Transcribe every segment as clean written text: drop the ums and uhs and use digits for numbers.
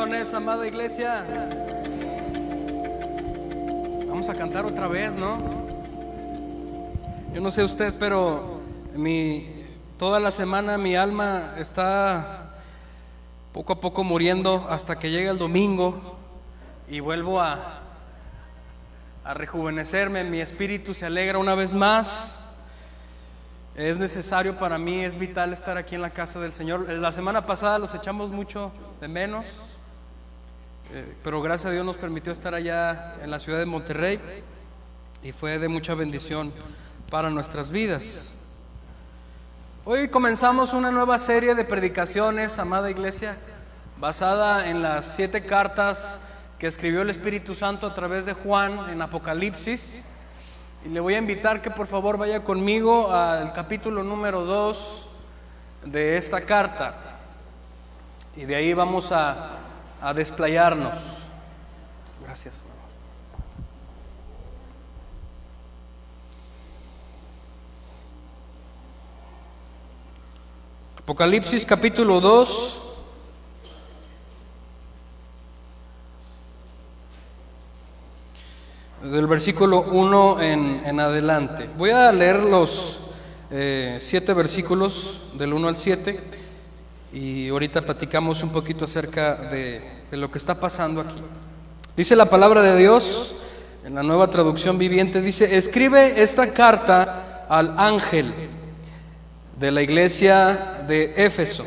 bendiciones, amada iglesia. Vamos a cantar otra vez, ¿no? Yo no sé usted, pero toda la semana mi alma está poco a poco muriendo hasta que llega el domingo y vuelvo a rejuvenecerme. Mi espíritu se alegra una vez más. Es necesario para mí, es vital estar aquí en la casa del Señor. La semana pasada los echamos mucho de menos, pero gracias a Dios nos permitió estar allá en la ciudad de Monterrey y fue de mucha bendición para nuestras vidas. Hoy comenzamos una nueva serie de predicaciones, amada iglesia, basada en las 7 cartas que escribió el Espíritu Santo a través de Juan en Apocalipsis. Y le voy a invitar que por favor vaya conmigo al capítulo número 2 de esta carta. Y de ahí vamos a desplayarnos. Gracias. Apocalipsis capítulo 2. Del versículo 1 en adelante. Voy a leer los 7 versículos del 1 al 7 y ahorita platicamos un poquito acerca de lo que está pasando aquí. Dice la palabra de Dios en la Nueva Traducción Viviente, dice: escribe esta carta al ángel de la iglesia de Éfeso.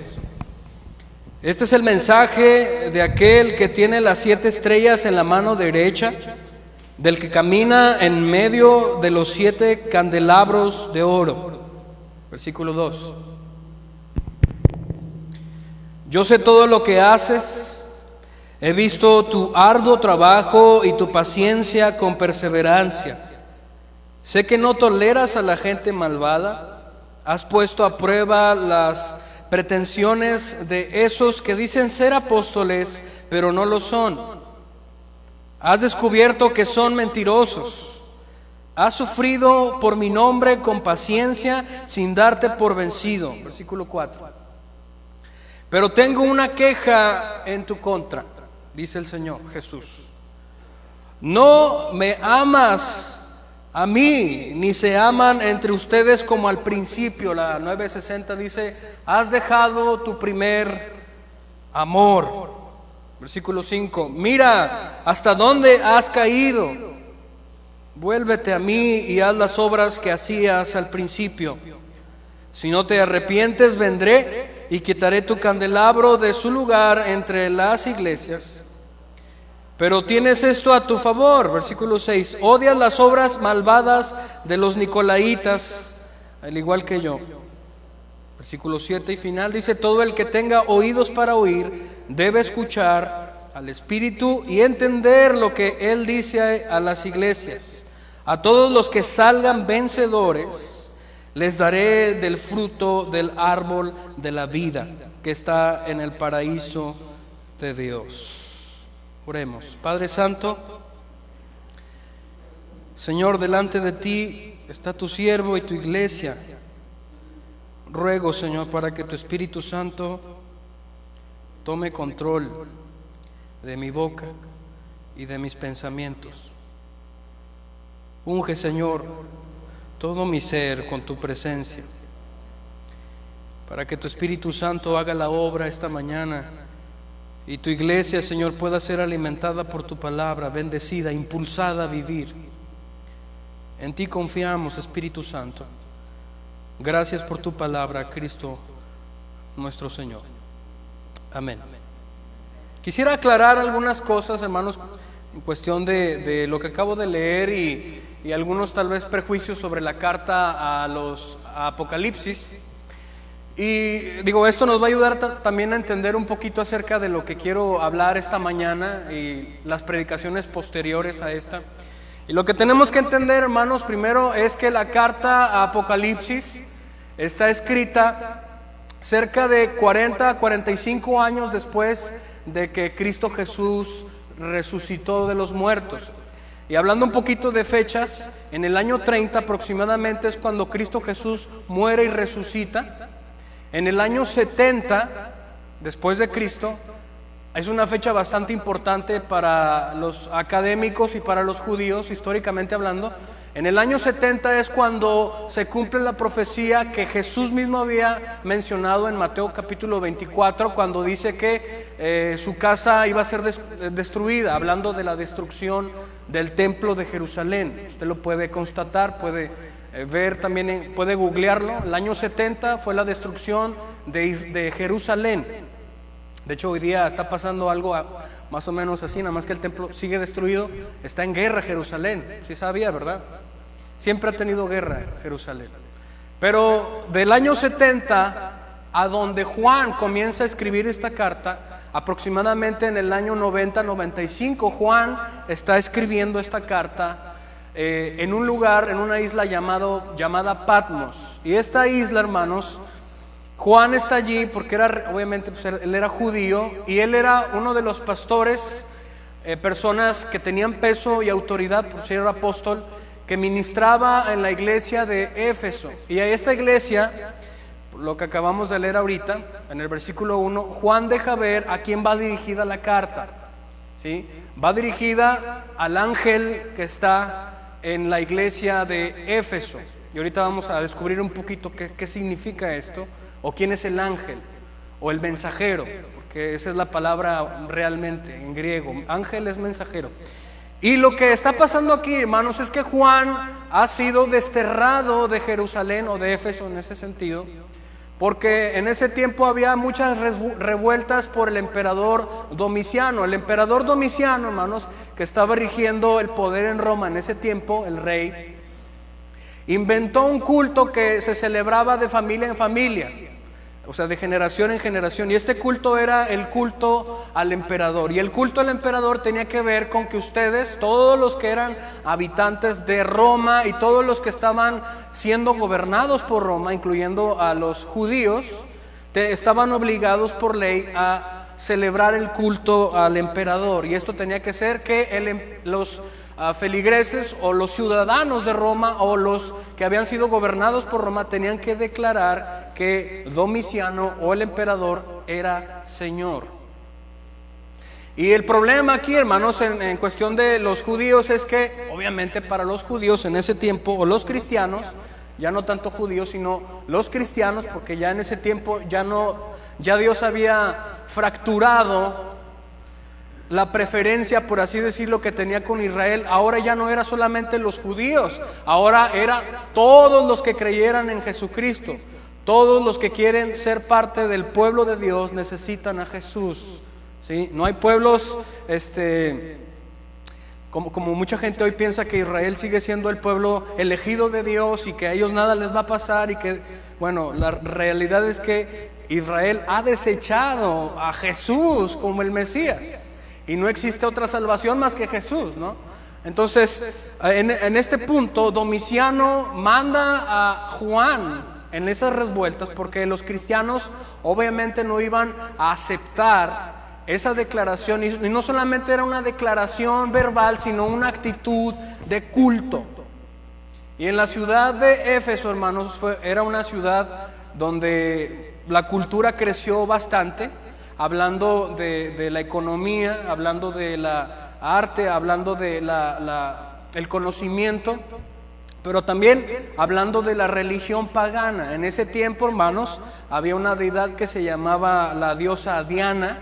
Este es el mensaje de aquel que tiene las 7 estrellas en la mano derecha, del que camina en medio de los 7 candelabros de oro. Versículo 2. Yo sé todo lo que haces, he visto tu arduo trabajo y tu paciencia con perseverancia. Sé que no toleras a la gente malvada, has puesto a prueba las pretensiones de esos que dicen ser apóstoles, pero no lo son. Has descubierto que son mentirosos. Has sufrido por mi nombre con paciencia sin darte por vencido. Versículo 4. Pero tengo una queja en tu contra, dice el Señor Jesús. No me amas a mí, ni se aman entre ustedes como al principio. La 960 dice: has dejado tu primer amor. Versículo 5. Mira hasta dónde has caído. Vuélvete a mí y haz las obras que hacías al principio. Si no te arrepientes, vendré y quitaré tu candelabro de su lugar entre las iglesias. Pero tienes esto a tu favor. Versículo 6. Odias las obras malvadas de los nicolaitas, al igual que yo. Versículo 7 y final dice: todo el que tenga oídos para oír debe escuchar al Espíritu y entender lo que Él dice a las iglesias. A todos los que salgan vencedores les daré del fruto del árbol de la vida que está en el paraíso de Dios. Oremos. Padre Santo, Señor, delante de ti está tu siervo y tu iglesia. Ruego, Señor, para que tu Espíritu Santo tome control de mi boca y de mis pensamientos. Unge, Señor, todo mi ser con tu presencia, para que tu Espíritu Santo haga la obra esta mañana y tu iglesia, Señor, pueda ser alimentada por tu palabra, bendecida, impulsada a vivir. En ti confiamos, Espíritu Santo. Gracias por tu palabra, Cristo nuestro Señor. Amén. Quisiera aclarar algunas cosas, hermanos, en cuestión de lo que acabo de leer y algunos tal vez prejuicios sobre la carta a Apocalipsis. Y digo, esto nos va a ayudar también a entender un poquito acerca de lo que quiero hablar esta mañana y las predicaciones posteriores a esta. Y lo que tenemos que entender, hermanos, primero es que la carta a Apocalipsis está escrita cerca de 40 a 45 años después de que Cristo Jesús resucitó de los muertos. Y hablando un poquito de fechas, en el año 30 aproximadamente es cuando Cristo Jesús muere y resucita. En el año 70 después de Cristo Es una fecha bastante importante para los académicos y para los judíos, históricamente hablando. En el año 70 es cuando se cumple la profecía que Jesús mismo había mencionado en Mateo capítulo 24, cuando dice que su casa iba a ser destruida, hablando de la destrucción del templo de Jerusalén. Usted lo puede constatar, puede ver también, puede googlearlo. El año 70 fue la destrucción de Jerusalén. De hecho, hoy día está pasando algo más o menos así, nada más que el templo sigue destruido. Está en guerra Jerusalén, sí sabía, ¿verdad? Siempre ha tenido guerra Jerusalén. Pero del año 70 a donde Juan comienza a escribir esta carta, aproximadamente en el año 90-95, Juan está escribiendo esta carta en un lugar, en una isla llamada Patmos. Y esta isla, hermanos, Juan está allí porque obviamente pues, él era judío y él era uno de los pastores, personas que tenían peso y autoridad por ser apóstol, que ministraba en la iglesia de Éfeso. Y a esta iglesia, lo que acabamos de leer ahorita, en el versículo 1, Juan deja ver a quién va dirigida la carta, ¿sí? Va dirigida al ángel que está en la iglesia de Éfeso. Y ahorita vamos a descubrir un poquito qué significa esto, o quién es el ángel, o el mensajero, porque esa es la palabra realmente en griego. Ángel es mensajero. Y lo que está pasando aquí, hermanos, es que Juan ha sido desterrado de Jerusalén o de Éfeso en ese sentido, porque en ese tiempo había muchas revueltas por el emperador Domiciano. El emperador Domiciano, hermanos, que estaba rigiendo el poder en Roma en ese tiempo, el rey, inventó un culto que se celebraba de familia en familia, o sea, de generación en generación. Y este culto era el culto al emperador. Y el culto al emperador tenía que ver con que ustedes, todos los que eran habitantes de Roma y todos los que estaban siendo gobernados por Roma, incluyendo a los judíos, estaban obligados por ley a celebrar el culto al emperador. Y esto tenía que ser que los feligreses o los ciudadanos de Roma o los que habían sido gobernados por Roma tenían que declarar que Domiciano o el emperador era señor. Y el problema aquí, hermanos, en cuestión de los judíos es que obviamente para los judíos en ese tiempo, o los cristianos, ya no tanto judíos sino los cristianos, porque ya en ese tiempo ya Dios había fracturado la preferencia, por así decirlo, que tenía con Israel. Ahora ya no era solamente los judíos, ahora era todos los que creyeran en Jesucristo. Todos los que quieren ser parte del pueblo de Dios necesitan a Jesús, ¿sí? No hay pueblos, como mucha gente hoy piensa que Israel sigue siendo el pueblo elegido de Dios y que a ellos nada les va a pasar, y que, bueno, la realidad es que Israel ha desechado a Jesús como el Mesías. Y no existe otra salvación más que Jesús, ¿no? Entonces, en este punto, Domiciano manda a Juan en esas revueltas, porque los cristianos obviamente no iban a aceptar esa declaración. Y no solamente era una declaración verbal, sino una actitud de culto. Y en la ciudad de Éfeso, hermanos, era una ciudad donde la cultura creció bastante, hablando de la economía, hablando de la arte, hablando de el conocimiento, pero también hablando de la religión pagana. En ese tiempo, hermanos, había una deidad que se llamaba la diosa Diana,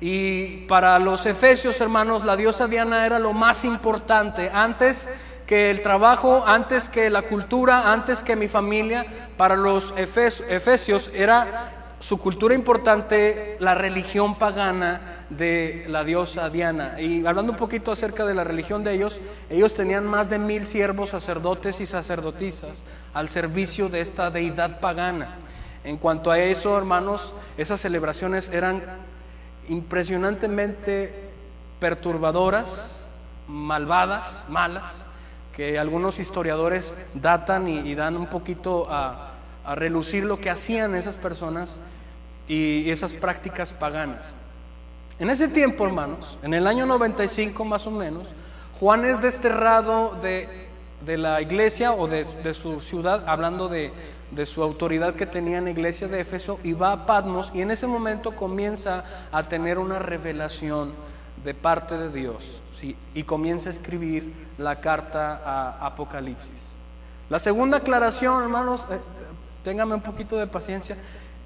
y para los efesios, hermanos, la diosa Diana era lo más importante. Antes que el trabajo, antes que la cultura, antes que mi familia, para los efesios era su cultura importante, la religión pagana de la diosa Diana. Y hablando un poquito acerca de la religión de ellos tenían más de 1000 siervos, sacerdotes y sacerdotisas al servicio de esta deidad pagana. En cuanto a eso, hermanos, esas celebraciones eran impresionantemente perturbadoras, malvadas, malas, que algunos historiadores datan y dan un poquito a relucir lo que hacían esas personas y esas prácticas paganas. En ese tiempo, hermanos, en el año 95 más o menos, Juan es desterrado de la iglesia o de su ciudad, hablando de de su autoridad que tenía en la iglesia de Éfeso y va a Patmos, y en ese momento comienza a tener una revelación de parte de Dios, ¿sí? Y comienza a escribir la carta a Apocalipsis. La segunda aclaración, hermanos, ténganme un poquito de paciencia,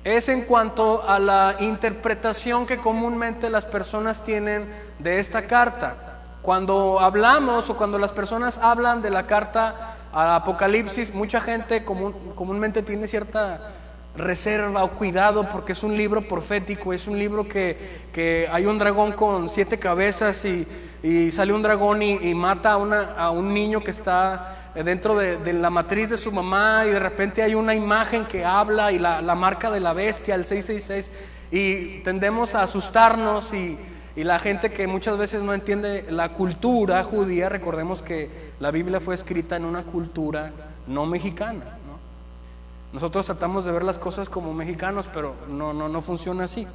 es en cuanto a la interpretación que comúnmente las personas tienen de esta carta. Cuando hablamos o cuando las personas hablan de la carta a Apocalipsis, mucha gente comúnmente tiene cierta reserva o cuidado porque es un libro profético, es un libro que hay un dragón con 7 cabezas y sale un dragón y mata a un niño que está dentro de la matriz de su mamá, y de repente hay una imagen que habla y la marca de la bestia, el 666, y tendemos a asustarnos, y la gente que muchas veces no entiende la cultura judía, recordemos que la Biblia fue escrita en una cultura no mexicana, ¿no? Nosotros tratamos de ver las cosas como mexicanos, pero no funciona así.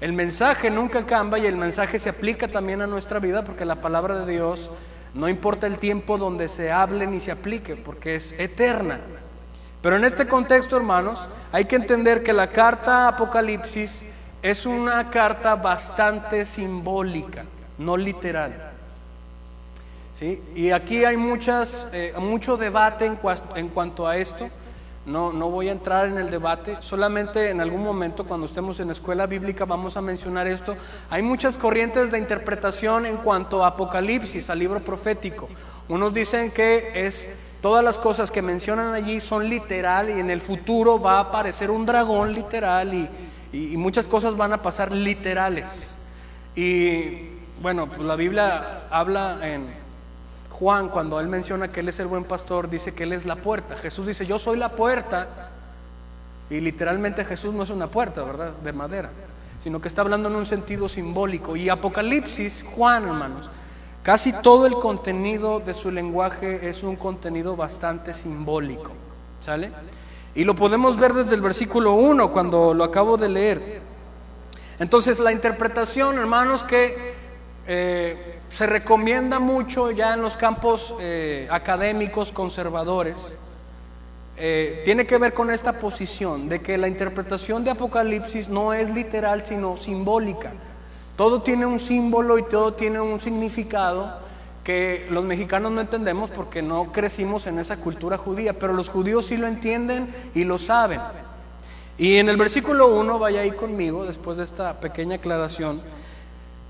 El mensaje nunca cambia y el mensaje se aplica también a nuestra vida, porque la palabra de Dios no importa el tiempo donde se hable ni se aplique, porque es eterna. Pero en este contexto, hermanos, hay que entender que la carta a Apocalipsis es una carta bastante simbólica, no literal, ¿sí? Y aquí hay mucho debate en cuanto a esto. No voy a entrar en el debate, solamente en algún momento cuando estemos en la escuela bíblica vamos a mencionar esto. Hay muchas corrientes de interpretación en cuanto a Apocalipsis, al libro profético. Unos dicen que todas las cosas que mencionan allí son literal, y en el futuro va a aparecer un dragón literal, y muchas cosas van a pasar literales. Y bueno, pues la Biblia habla en Juan, cuando él menciona que él es el buen pastor, dice que él es la puerta. Jesús dice: yo soy la puerta, y literalmente Jesús no es una puerta, ¿verdad?, de madera, sino que está hablando en un sentido simbólico. Y Apocalipsis, Juan, hermanos, casi todo el contenido de su lenguaje es un contenido bastante simbólico, ¿sale? Y lo podemos ver desde el versículo 1, cuando lo acabo de leer. Entonces, la interpretación, hermanos, que se recomienda mucho ya en los campos académicos conservadores, tiene que ver con esta posición de que la interpretación de Apocalipsis no es literal sino simbólica. Todo tiene un símbolo y todo tiene un significado que los mexicanos no entendemos porque no crecimos en esa cultura judía, pero los judíos sí lo entienden y lo saben. Y en el versículo 1, vaya ahí conmigo después de esta pequeña aclaración.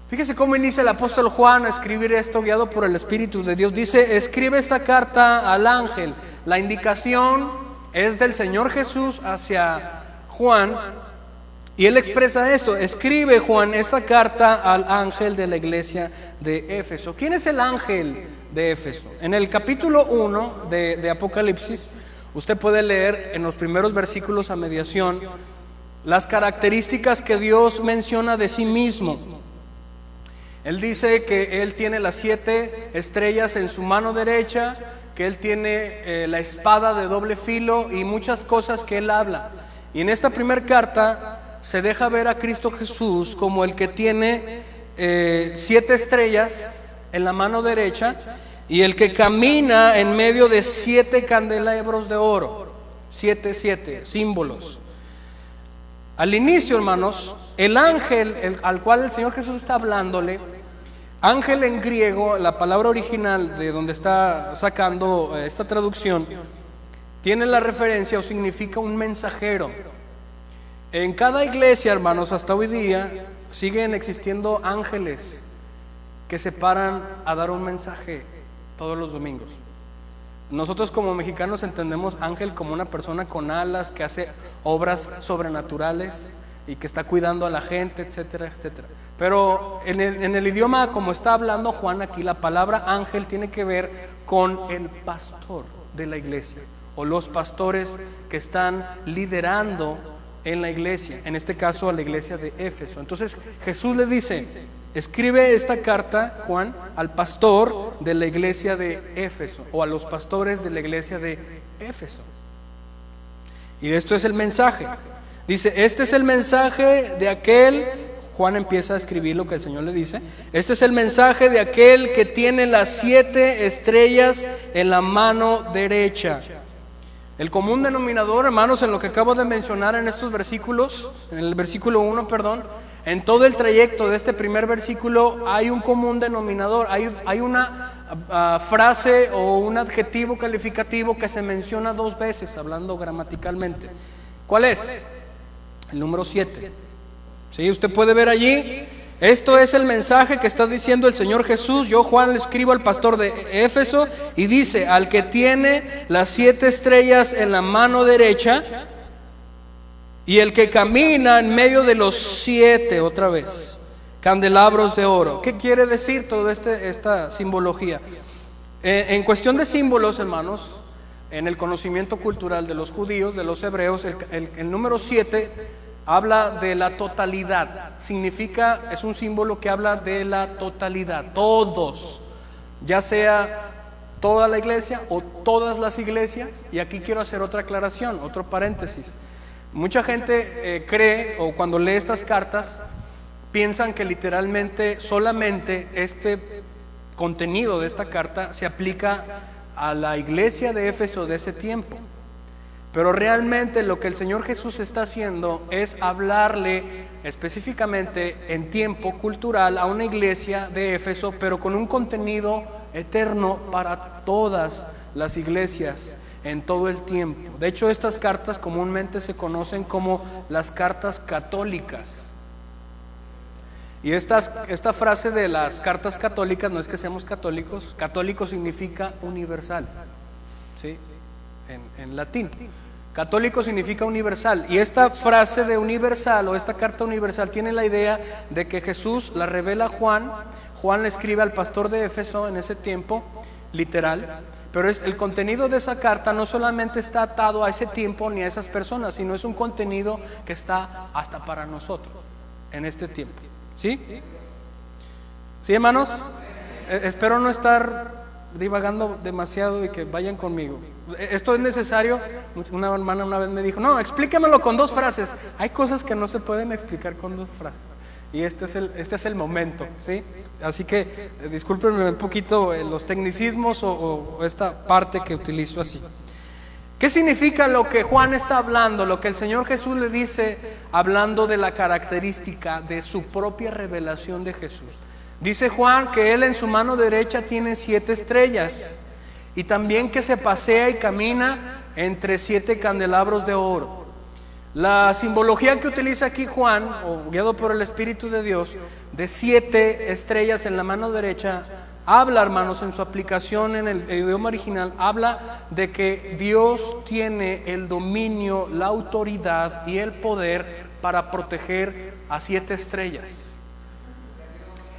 Fíjese cómo inicia el apóstol Juan a escribir esto, guiado por el Espíritu de Dios. Dice: escribe esta carta al ángel. La indicación es del Señor Jesús hacia Juan, y él expresa esto: escribe, Juan, esta carta al ángel de la iglesia de Éfeso. ¿Quién es el ángel de Éfeso? En el capítulo 1 de Apocalipsis, usted puede leer en los primeros versículos a mediación las características que Dios menciona de sí mismo. Él dice que Él tiene las 7 estrellas en su mano derecha, que Él tiene la espada de doble filo y muchas cosas que Él habla. Y en esta primera carta se deja ver a Cristo Jesús como el que tiene 7 estrellas en la mano derecha y el que camina en medio de 7 candelabros de oro. 7 símbolos. Al inicio, hermanos, el ángel al cual el Señor Jesús está hablándole, ángel en griego, la palabra original de donde está sacando esta traducción, tiene la referencia o significa un mensajero. En cada iglesia, hermanos, hasta hoy día siguen existiendo ángeles que se paran a dar un mensaje todos los domingos. Nosotros como mexicanos entendemos ángel como una persona con alas que hace obras sobrenaturales y que está cuidando a la gente, etcétera, etcétera. Pero en el idioma como está hablando Juan aquí, la palabra ángel tiene que ver con el pastor de la iglesia o los pastores que están liderando en la iglesia, en este caso a la iglesia de Éfeso. Entonces Jesús le dice: escribe esta carta, Juan, al pastor de la iglesia de Éfeso, o a los pastores de la iglesia de Éfeso. Y esto es el mensaje. Dice: este es el mensaje de aquel, Juan empieza a escribir lo que el Señor le dice: este es el mensaje de aquel que tiene las 7 estrellas en la mano derecha. El común denominador, hermanos, en lo que acabo de mencionar en estos versículos, en el versículo 1, perdón, en todo el trayecto de este primer versículo hay un común denominador, hay una frase o un adjetivo calificativo que se menciona 2 veces, hablando gramaticalmente. ¿Cuál es? El número 7. ¿Sí? Usted puede ver allí, esto es el mensaje que está diciendo el Señor Jesús. Yo, Juan, le escribo al pastor de Éfeso y dice: al que tiene las 7 estrellas en la mano derecha y el que camina en medio de los 7, otra vez, candelabros de oro. ¿Qué quiere decir toda esta simbología? En cuestión de símbolos, hermanos, en el conocimiento cultural de los judíos, de los hebreos, el número 7 habla de la totalidad. Significa, es un símbolo que habla de la totalidad, todos, ya sea toda la iglesia o todas las iglesias. Y aquí quiero hacer otra aclaración, otro paréntesis. Mucha gente cree, o cuando lee estas cartas, piensan que literalmente solamente este contenido de esta carta se aplica a la iglesia de Éfeso de ese tiempo. Pero realmente lo que el Señor Jesús está haciendo es hablarle específicamente en tiempo cultural a una iglesia de Éfeso, pero con un contenido eterno para todas las iglesias en todo el tiempo. De hecho, estas cartas comúnmente se conocen como las cartas católicas. Y esta frase de las cartas católicas no es que seamos católicos. Católico significa universal, ¿sí? En latín. Católico significa universal. Y esta frase de universal o esta carta universal tiene la idea de que Jesús la revela a Juan. Juan le escribe al pastor de Éfeso en ese tiempo, literal. Pero el contenido de esa carta no solamente está atado a ese tiempo ni a esas personas, sino es un contenido que está hasta para nosotros en este tiempo. ¿Sí? ¿Sí, hermanos? Espero no estar divagando demasiado y que vayan conmigo. Esto es necesario. Una hermana una vez me dijo: no, explíquemelo con 2 frases. Hay cosas que no se pueden explicar con 2 frases. Y este es el momento, ¿sí? Así que discúlpenme un poquito los tecnicismos o esta parte que utilizo así. ¿Qué significa lo que Juan está hablando? Lo que el Señor Jesús le dice, hablando de la característica de su propia revelación de Jesús. Dice Juan que él en su mano derecha tiene 7 estrellas y también que se pasea y camina entre 7 candelabros de oro. La simbología que utiliza aquí Juan, o guiado por el Espíritu de Dios, de 7 estrellas en la mano derecha, habla, hermanos, en su aplicación en el idioma original, habla de que Dios tiene el dominio, la autoridad y el poder para proteger a 7 estrellas.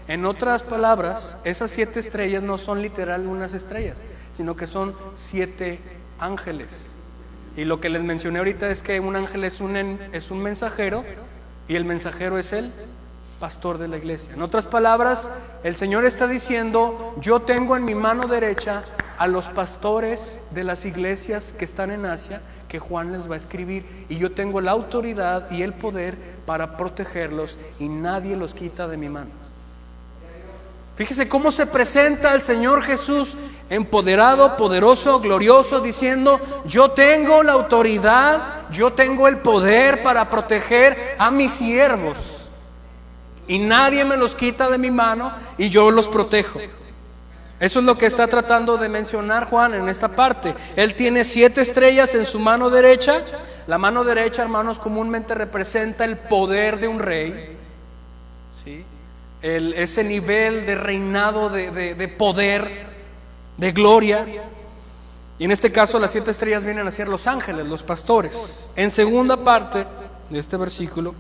En otras palabras, esas 7 estrellas no son literal unas estrellas, sino que son 7 ángeles. Y lo que les mencioné ahorita es que un ángel es un mensajero, y el mensajero es el pastor de la iglesia. En otras palabras, el Señor está diciendo: yo tengo en mi mano derecha a los pastores de las iglesias que están en Asia, que Juan les va a escribir, y yo tengo la autoridad y el poder para protegerlos, y nadie los quita de mi mano. Fíjese cómo se presenta el Señor Jesús, empoderado, poderoso, glorioso, diciendo: yo tengo la autoridad, yo tengo el poder para proteger a mis siervos, y nadie me los quita de mi mano, y yo los protejo. Eso es lo que está tratando de mencionar Juan en esta parte. Él tiene 7 estrellas en su mano derecha. La mano derecha, hermanos, comúnmente representa el poder de un rey, ¿sí? Ese nivel de reinado, de poder, de gloria. Y en este caso las 7 estrellas vienen a ser los ángeles, los pastores. En segunda parte de este versículo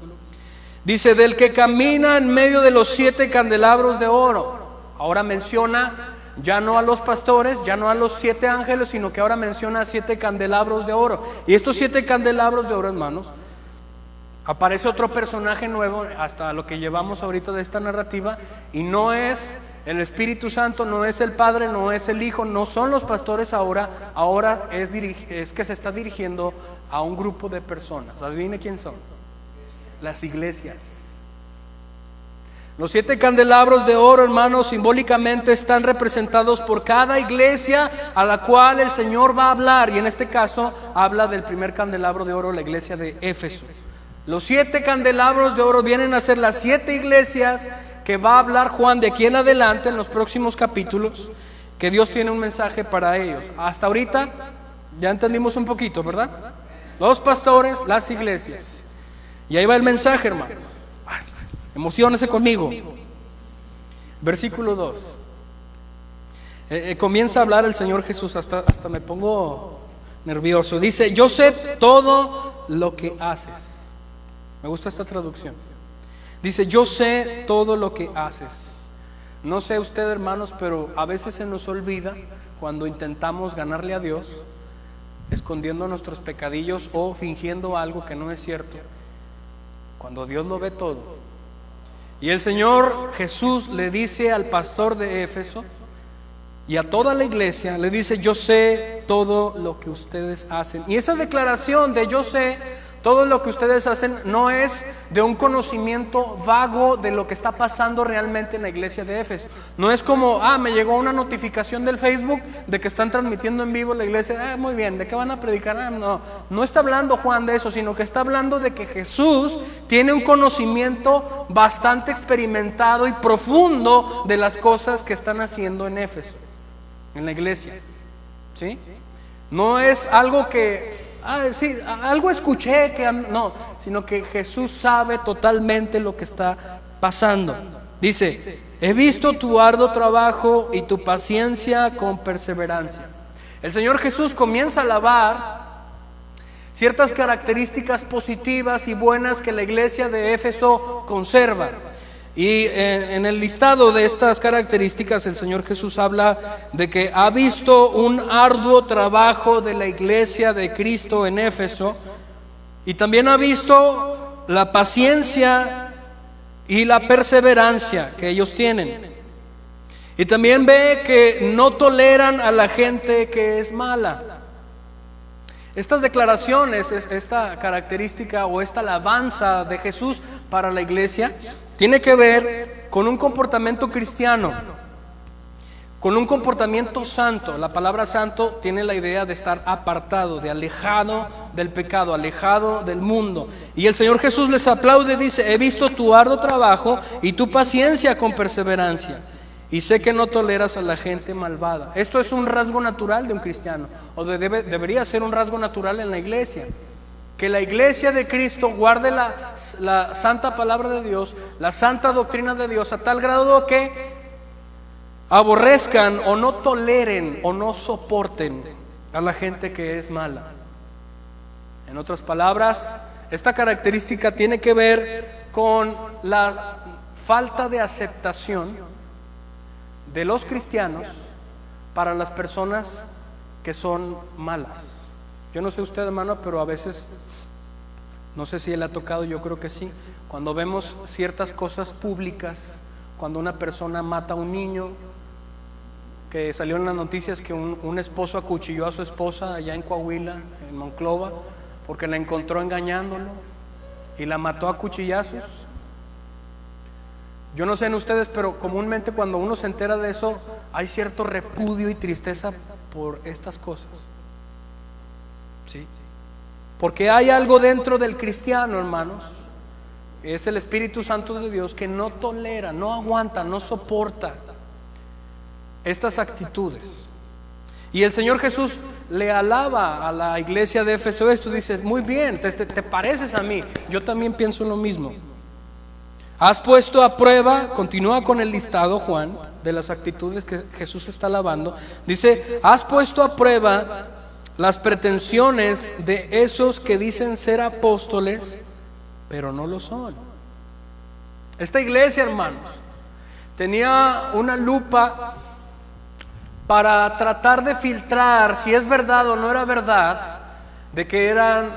dice: del que camina en medio de los 7 candelabros de oro. Ahora menciona ya no a los pastores, ya no a los 7 ángeles, sino que ahora menciona 7 candelabros de oro. Y estos 7 candelabros de oro, hermanos, aparece otro personaje nuevo hasta lo que llevamos ahorita de esta narrativa, y no es el Espíritu Santo, no es el Padre, no es el Hijo, no son los pastores ahora es que se está dirigiendo a un grupo de personas. Adivine quién son: las iglesias. Los 7 candelabros de oro, hermanos, simbólicamente están representados por cada iglesia a la cual el Señor va a hablar. Y en este caso habla del primer candelabro de oro, la iglesia de Éfeso. Los 7 candelabros de oro vienen a ser las 7 iglesias que va a hablar Juan de aquí en adelante en los próximos capítulos, que Dios tiene un mensaje para ellos. Hasta ahorita ya entendimos un poquito, ¿verdad? Los pastores, las iglesias. Y ahí va el mensaje, hermano. Emociónese conmigo. Versículo 2. Comienza a hablar el Señor Jesús, hasta me pongo nervioso. Dice: yo sé todo lo que haces. Me gusta esta traducción. Dice: yo sé todo lo que haces. No sé usted, hermanos, pero a veces se nos olvida cuando intentamos ganarle a Dios, escondiendo nuestros pecadillos o fingiendo algo que no es cierto, cuando Dios lo ve todo. Y el Señor Jesús le dice al pastor de Éfeso y a toda la iglesia, le dice: yo sé todo lo que ustedes hacen. Y esa declaración de yo sé todo lo que ustedes hacen no es de un conocimiento vago de lo que está pasando realmente en la iglesia de Éfeso. No es como: me llegó una notificación del Facebook de que están transmitiendo en vivo la iglesia. Muy bien, ¿de qué van a predicar? No está hablando Juan de eso, sino que está hablando de que Jesús tiene un conocimiento bastante experimentado y profundo de las cosas que están haciendo en Éfeso, en la iglesia. ¿Sí? No es algo que sí, algo escuché que no, sino que Jesús sabe totalmente lo que está pasando. Dice: he visto tu arduo trabajo y tu paciencia con perseverancia. El Señor Jesús comienza a alabar ciertas características positivas y buenas que la iglesia de Éfeso conserva. Y en el listado de estas características el Señor Jesús habla de que ha visto un arduo trabajo de la iglesia de Cristo en Éfeso, y también ha visto la paciencia y la perseverancia que ellos tienen. Y también ve que no toleran a la gente que es mala. Estas declaraciones, esta característica o esta alabanza de Jesús para la iglesia tiene que ver con un comportamiento cristiano, con un comportamiento santo. La palabra santo tiene la idea de estar apartado, de alejado del pecado, alejado del mundo. Y el Señor Jesús les aplaude, dice: he visto tu arduo trabajo y tu paciencia con perseverancia, y sé que no toleras a la gente malvada. Esto es un rasgo natural de un cristiano, o debería ser un rasgo natural en la iglesia. Que la iglesia de Cristo guarde la santa palabra de Dios, la santa doctrina de Dios, a tal grado que aborrezcan o no toleren o no soporten a la gente que es mala. En otras palabras, esta característica tiene que ver con la falta de aceptación de los cristianos para las personas que son malas. Yo no sé usted, hermano, pero a veces, no sé si le ha tocado, yo creo que sí, cuando vemos ciertas cosas públicas, cuando una persona mata a un niño, que salió en las noticias que un esposo acuchilló a su esposa allá en Coahuila, en Monclova, porque la encontró engañándolo y la mató a cuchillazos. Yo no sé en ustedes, pero comúnmente cuando uno se entera de eso, hay cierto repudio y tristeza por estas cosas. ¿Sí? Porque hay algo dentro del cristiano, hermanos, es el Espíritu Santo de Dios, que no tolera, no aguanta, no soporta estas actitudes. Y el Señor Jesús le alaba a la iglesia de Éfeso esto. Dice: muy bien, te pareces a mí, yo también pienso lo mismo. Has puesto a prueba, continúa con el listado Juan de las actitudes que Jesús está alabando. Dice: has puesto a prueba las pretensiones de esos que dicen ser apóstoles, pero no lo son. Esta iglesia, hermanos, tenía una lupa para tratar de filtrar si es verdad o no era verdad de que eran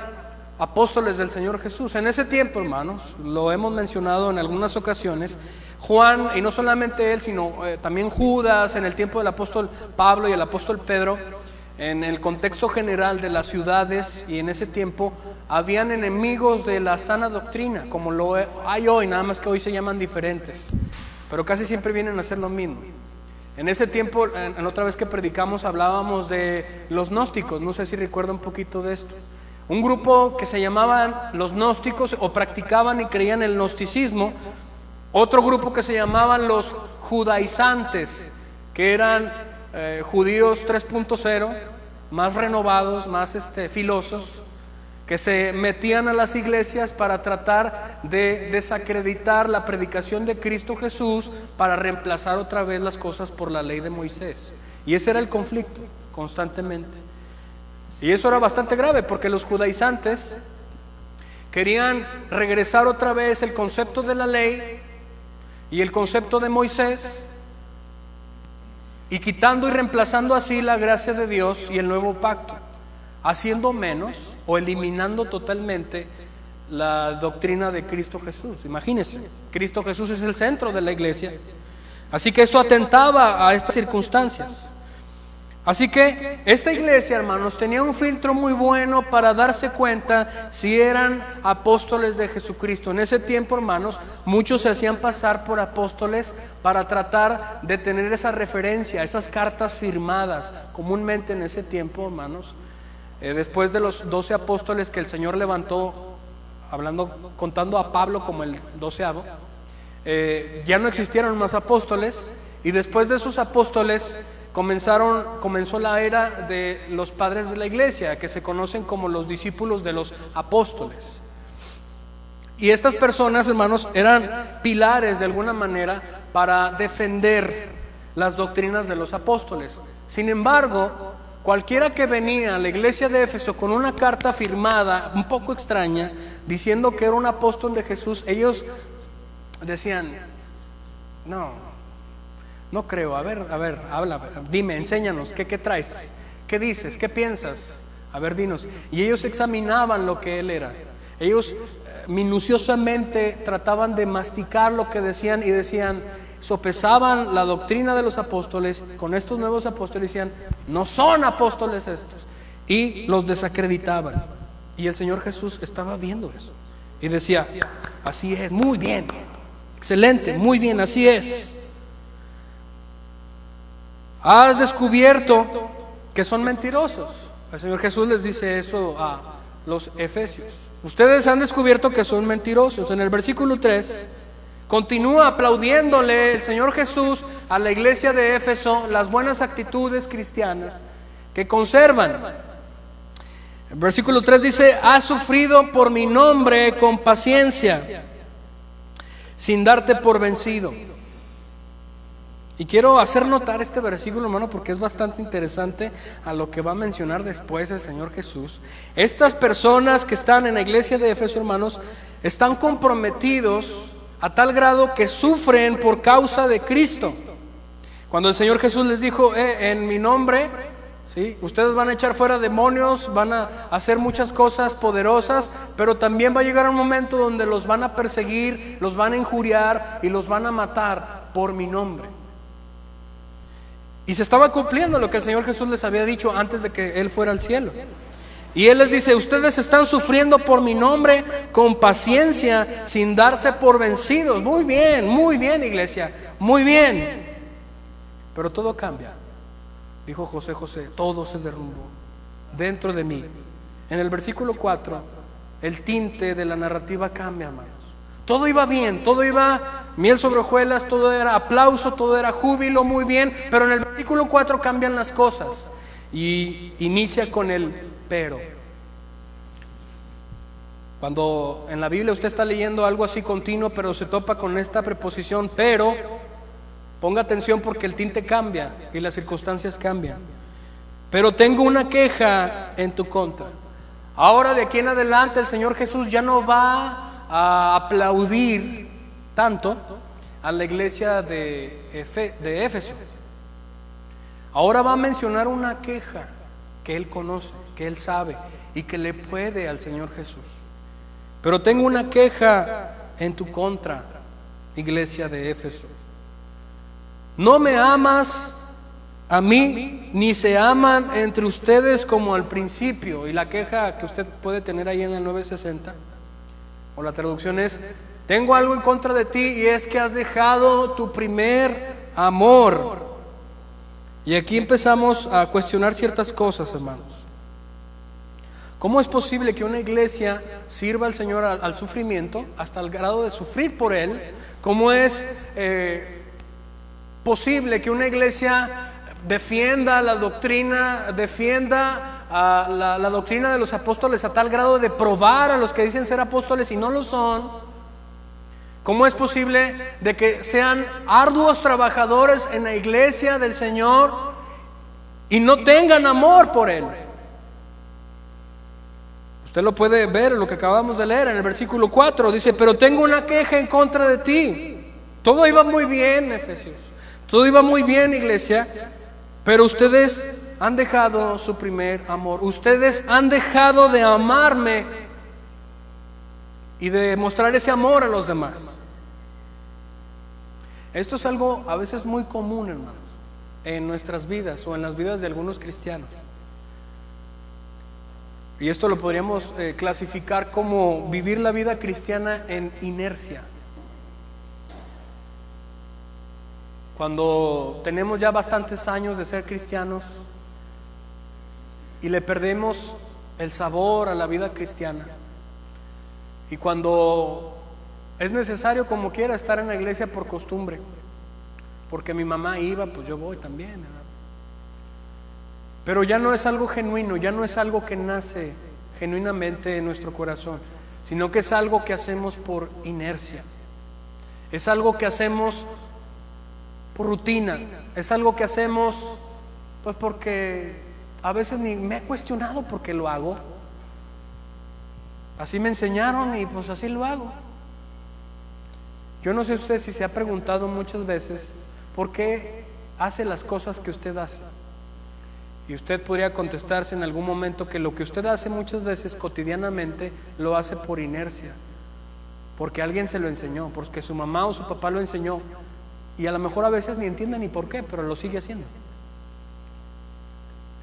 apóstoles del Señor Jesús. En ese tiempo, hermanos, lo hemos mencionado en algunas ocasiones, Juan, y no solamente él, sino también Judas, en el tiempo del apóstol Pablo y el apóstol Pedro, en el contexto general de las ciudades, y en ese tiempo habían enemigos de la sana doctrina, como lo hay hoy, nada más que hoy se llaman diferentes, pero casi siempre vienen a hacer lo mismo. En ese tiempo, en otra vez que predicamos, hablábamos de los gnósticos, no sé si recuerda un poquito de esto. Un grupo que se llamaban los gnósticos, o practicaban y creían el gnosticismo. Otro grupo que se llamaban los judaizantes, que eran judíos 3.0, más renovados, más filosos, que se metían a las iglesias para tratar de desacreditar la predicación de Cristo Jesús, para reemplazar otra vez las cosas por la ley de Moisés. Y ese era el conflicto constantemente. Y eso era bastante grave, porque los judaizantes querían regresar otra vez el concepto de la ley y el concepto de Moisés, y quitando y reemplazando así la gracia de Dios y el nuevo pacto, haciendo menos o eliminando totalmente la doctrina de Cristo Jesús. Imagínense, Cristo Jesús es el centro de la iglesia. Así que esto atentaba a estas circunstancias. Así que esta iglesia, hermanos, tenía un filtro muy bueno para darse cuenta si eran apóstoles de Jesucristo. En ese tiempo, hermanos, muchos se hacían pasar por apóstoles para tratar de tener esa referencia, esas cartas firmadas. Comúnmente en ese tiempo, hermanos, después de los 12 apóstoles que el Señor levantó, contando a Pablo como el 12avo, ya no existieron más apóstoles, y después de esos apóstoles comenzó la era de los padres de la iglesia, que se conocen como los discípulos de los apóstoles. Y estas personas, hermanos, eran pilares de alguna manera para defender las doctrinas de los apóstoles. Sin embargo, cualquiera que venía a la iglesia de Éfeso con una carta firmada un poco extraña, diciendo que era un apóstol de Jesús, ellos decían: no creo, a ver, habla, dime, enséñanos, ¿qué traes? ¿Qué dices? ¿Qué piensas? A ver, dinos. Y ellos examinaban lo que él era. Ellos minuciosamente trataban de masticar lo que decían, y decían, sopesaban la doctrina de los apóstoles con estos nuevos apóstoles, y decían: no son apóstoles estos, y los desacreditaban. Y el Señor Jesús estaba viendo eso y decía: así es, muy bien, excelente, muy bien, así es. Has descubierto que son mentirosos. El Señor Jesús les dice eso a los efesios: ustedes han descubierto que son mentirosos. En el versículo 3 continúa aplaudiéndole el Señor Jesús a la iglesia de Éfeso las buenas actitudes cristianas que conservan. El versículo 3 dice: has sufrido por mi nombre con paciencia, sin darte por vencido. Y quiero hacer notar este versículo, hermano, porque es bastante interesante a lo que va a mencionar después el Señor Jesús. Estas personas que están en la iglesia de Éfeso, hermanos, están comprometidos a tal grado que sufren por causa de Cristo. Cuando el Señor Jesús les dijo: en mi nombre, ¿sí?, ustedes van a echar fuera demonios, van a hacer muchas cosas poderosas, pero también va a llegar un momento donde los van a perseguir, los van a injuriar y los van a matar por mi nombre. Y se estaba cumpliendo lo que el Señor Jesús les había dicho antes de que Él fuera al cielo. Y Él les dice: ustedes están sufriendo por mi nombre con paciencia, sin darse por vencidos. Muy bien, iglesia, muy bien. Pero todo cambia. Dijo José: todo se derrumbó dentro de mí. En el versículo 4, el tinte de la narrativa cambia, hermanos. Todo iba bien, todo iba miel sobre hojuelas, todo era aplauso, todo era júbilo, muy bien. Pero en el versículo 4 cambian las cosas y inicia con el pero. Cuando en la Biblia usted está leyendo algo así continuo, pero se topa con esta preposición pero, ponga atención, porque el tinte cambia y las circunstancias cambian. Pero tengo una queja en tu contra. Ahora, de aquí en adelante, el Señor Jesús ya no va a aplaudir tanto a la iglesia de Éfeso. Ahora va a mencionar una queja que Él conoce, que Él sabe y que le puede al Señor Jesús. Pero tengo una queja en tu contra, iglesia de Éfeso. No me amas a mí ni se aman entre ustedes como al principio. Y la queja que usted puede tener ahí en el 960, o la traducción es: tengo algo en contra de ti, y es que has dejado tu primer amor. Y aquí empezamos a cuestionar ciertas cosas, hermanos. ¿Cómo es posible que una iglesia sirva al Señor al sufrimiento, hasta el grado de sufrir por Él? ¿Cómo es posible que una iglesia defienda la doctrina, la doctrina de los apóstoles a tal grado de probar a los que dicen ser apóstoles y no lo son? ¿Cómo es posible de que sean arduos trabajadores en la iglesia del Señor y no tengan amor por Él? Usted lo puede ver en lo que acabamos de leer en el versículo 4. Dice: pero tengo una queja en contra de ti. Todo iba muy bien, Efesios. Todo iba muy bien, iglesia. Pero ustedes han dejado su primer amor. Ustedes han dejado de amarme y de mostrar ese amor a los demás. Esto es algo a veces muy común, hermanos, en nuestras vidas o en las vidas de algunos cristianos. Y esto lo podríamos clasificar como vivir la vida cristiana en inercia. Cuando tenemos ya bastantes años de ser cristianos y le perdemos el sabor a la vida cristiana, y cuando es necesario como quiera estar en la iglesia por costumbre, porque mi mamá iba, pues yo voy también, ¿verdad? Pero ya no es algo genuino, ya no es algo que nace genuinamente en nuestro corazón, sino que es algo que hacemos por inercia. Es algo que hacemos por rutina. Es algo que hacemos pues porque a veces ni me he cuestionado por qué lo hago. Así me enseñaron y pues así lo hago. Yo no sé usted si se ha preguntado muchas veces por qué hace las cosas que usted hace. Y usted podría contestarse en algún momento que lo que usted hace muchas veces cotidianamente lo hace por inercia, porque alguien se lo enseñó, porque su mamá o su papá lo enseñó, y a lo mejor a veces ni entiende ni por qué, pero lo sigue haciendo.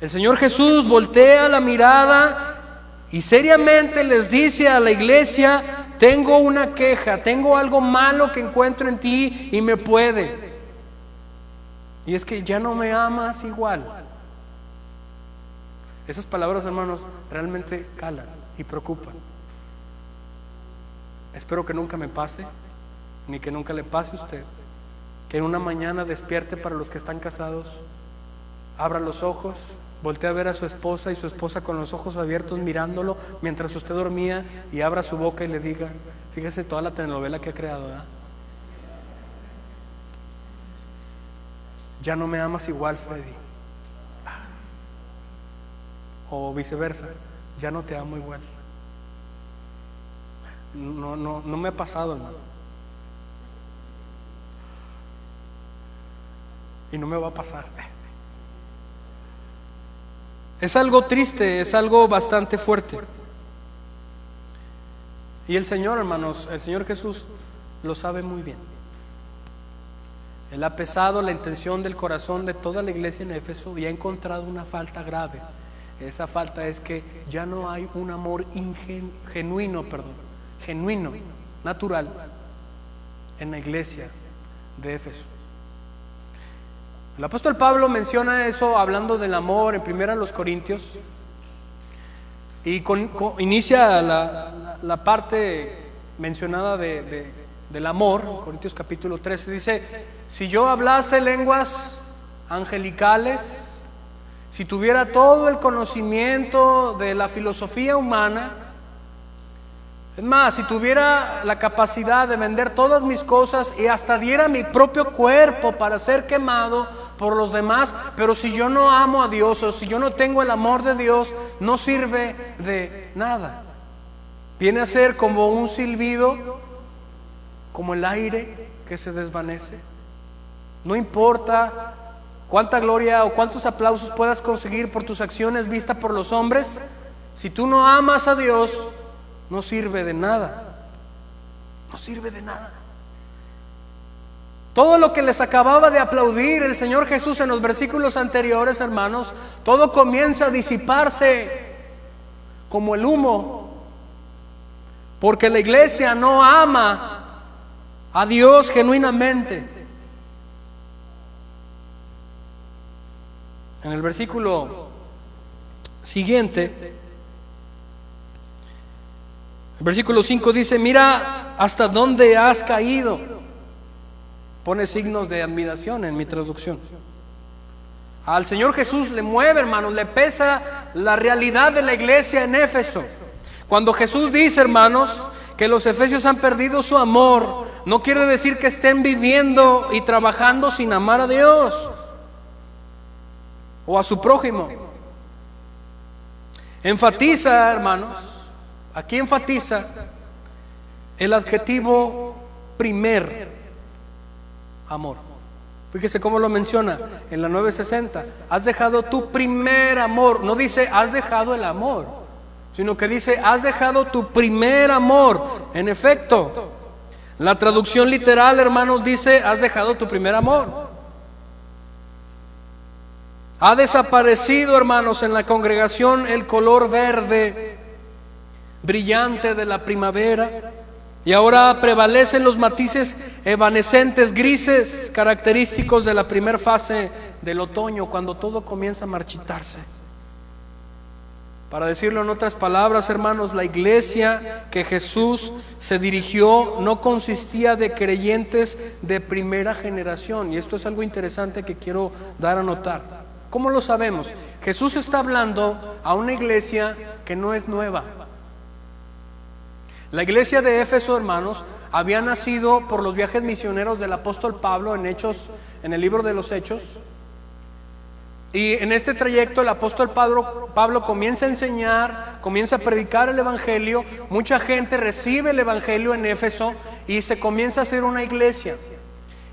El Señor Jesús voltea la mirada y seriamente les dice a la iglesia: tengo una queja, tengo algo malo que encuentro en ti y me puede. Y es que ya no me amas igual. Esas palabras, hermanos, realmente calan y preocupan. Espero que nunca me pase, ni que nunca le pase a usted, que en una mañana despierte, para los que están casados, abra los ojos, voltee a ver a su esposa y su esposa con los ojos abiertos mirándolo mientras usted dormía, y abra su boca y le diga: fíjese toda la telenovela que ha creado, ¿verdad? Ya no me amas igual, Freddy. O viceversa, ya no te amo igual. No me ha pasado, hermano. Y no me va a pasar. Es algo triste, es algo bastante fuerte. Y el Señor, hermanos, el Señor Jesús lo sabe muy bien. Él ha pesado la intención del corazón de toda la iglesia en Éfeso y ha encontrado una falta grave. Esa falta es que ya no hay un amor genuino, natural, en la iglesia de Éfeso. El apóstol Pablo menciona eso hablando del amor en 1 Corintios, y inicia la parte mencionada del amor. Corintios capítulo 13 dice: si yo hablase lenguas angelicales, si tuviera todo el conocimiento de la filosofía humana, es más, si tuviera la capacidad de vender todas mis cosas y hasta diera mi propio cuerpo para ser quemado por los demás, pero si yo no amo a Dios, o si yo no tengo el amor de Dios, no sirve de nada. Viene a ser como un silbido, como el aire que se desvanece. No importa cuánta gloria o cuántos aplausos puedas conseguir por tus acciones vistas por los hombres, si tú no amas a Dios, no sirve de nada. No sirve de nada. Todo lo que les acababa de aplaudir el Señor Jesús en los versículos anteriores, hermanos, todo comienza a disiparse como el humo, porque la iglesia no ama a Dios genuinamente. En el versículo siguiente, el versículo 5 dice: mira hasta dónde has caído. Pone signos de admiración en mi traducción. Al Señor Jesús le mueve, hermanos, le pesa la realidad de la iglesia en Éfeso. Cuando Jesús dice, hermanos, que los efesios han perdido su amor, no quiere decir que estén viviendo y trabajando sin amar a Dios o a su prójimo. Enfatiza, hermanos, aquí enfatiza el adjetivo primer amor. Fíjese cómo lo menciona en la 960. Has dejado tu primer amor. No dice has dejado el amor, sino que dice has dejado tu primer amor. En efecto, la traducción literal, hermanos, dice has dejado tu primer amor. Ha desaparecido, hermanos, en la congregación el color verde brillante de la primavera, y ahora prevalecen los matices evanescentes grises característicos de la primera fase del otoño, cuando todo comienza a marchitarse. Para decirlo en otras palabras, hermanos, la iglesia que Jesús se dirigió no consistía de creyentes de primera generación, y esto es algo interesante que quiero dar a notar. ¿Cómo lo sabemos? Jesús está hablando a una iglesia que no es nueva. La iglesia de Éfeso, hermanos, había nacido por los viajes misioneros del apóstol Pablo en el libro de los Hechos. Y en este trayecto el apóstol Pablo comienza a enseñar, comienza a predicar el evangelio. Mucha gente recibe el evangelio en Éfeso y se comienza a hacer una iglesia.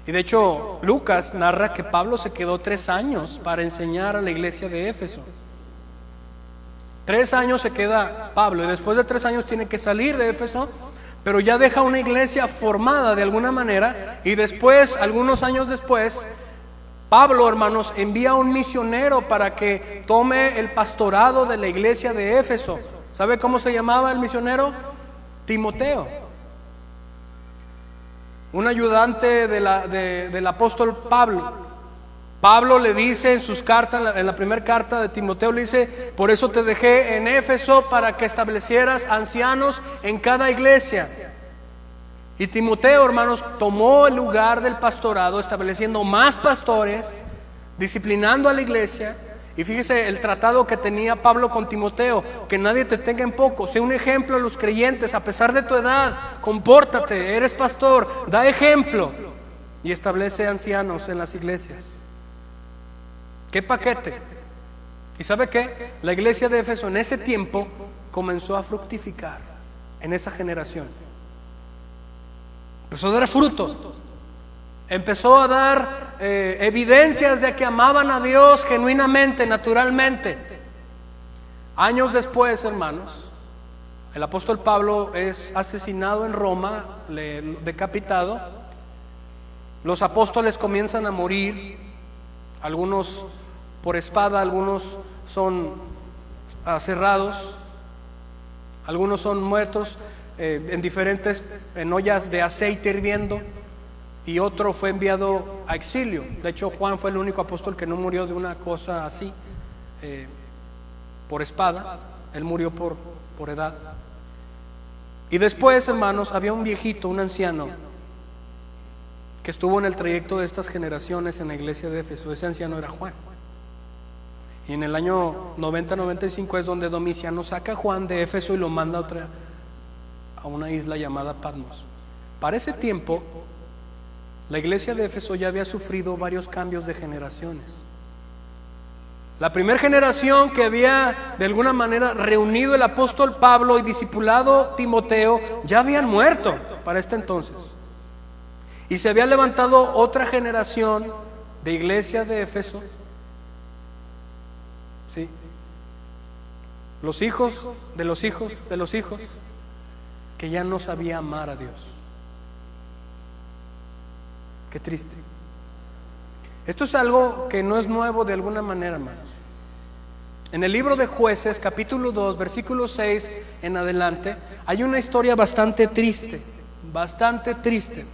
Y de hecho Lucas narra que Pablo se quedó 3 años para enseñar a la iglesia de Éfeso. 3 años se queda Pablo, y después de 3 años tiene que salir de Éfeso, pero ya deja una iglesia formada de alguna manera. Y después, algunos años después, Pablo, hermanos, envía a un misionero para que tome el pastorado de la iglesia de Éfeso. ¿Sabe cómo se llamaba el misionero? Timoteo, un ayudante del apóstol Pablo. Pablo le dice en sus cartas, en la primera carta de Timoteo, le dice: por eso te dejé en Éfeso, para que establecieras ancianos en cada iglesia. Y Timoteo, hermanos, tomó el lugar del pastorado, estableciendo más pastores, disciplinando a la iglesia. Y fíjese el tratado que tenía Pablo con Timoteo: que nadie te tenga en poco, sé un ejemplo a los creyentes a pesar de tu edad, compórtate, eres pastor, da ejemplo. Y establece ancianos en las iglesias. ¿Qué paquete? ¿Y sabe qué? La iglesia de Éfeso en ese tiempo comenzó a fructificar en esa generación. Empezó a dar fruto, empezó a dar evidencias de que amaban a Dios genuinamente, naturalmente. Años después, hermanos, el apóstol Pablo es asesinado en Roma, decapitado. Los apóstoles comienzan a morir, algunos por espada, algunos son aserrados, algunos son muertos en ollas de aceite hirviendo, y otro fue enviado a exilio. De hecho, Juan fue el único apóstol que no murió de una cosa así, por espada. Él murió por edad. Y después, hermanos, había un viejito, un anciano, que estuvo en el trayecto de estas generaciones en la iglesia de Éfeso. Ese anciano era Juan. Y en el año 90-95 es donde Domiciano saca a Juan de Éfeso y lo manda a una isla llamada Patmos. Para ese tiempo, la iglesia de Éfeso ya había sufrido varios cambios de generaciones. La primera generación que había de alguna manera reunido el apóstol Pablo y discipulado Timoteo ya habían muerto para este entonces. Y se había levantado otra generación de iglesia de Éfeso. ¿Sí? Los hijos de los hijos de los hijos, que ya no sabía amar a Dios, Qué triste. Esto es algo que no es nuevo de alguna manera, hermanos. En el libro de Jueces, capítulo 2, versículo 6 en adelante, hay una historia bastante triste, bastante triste.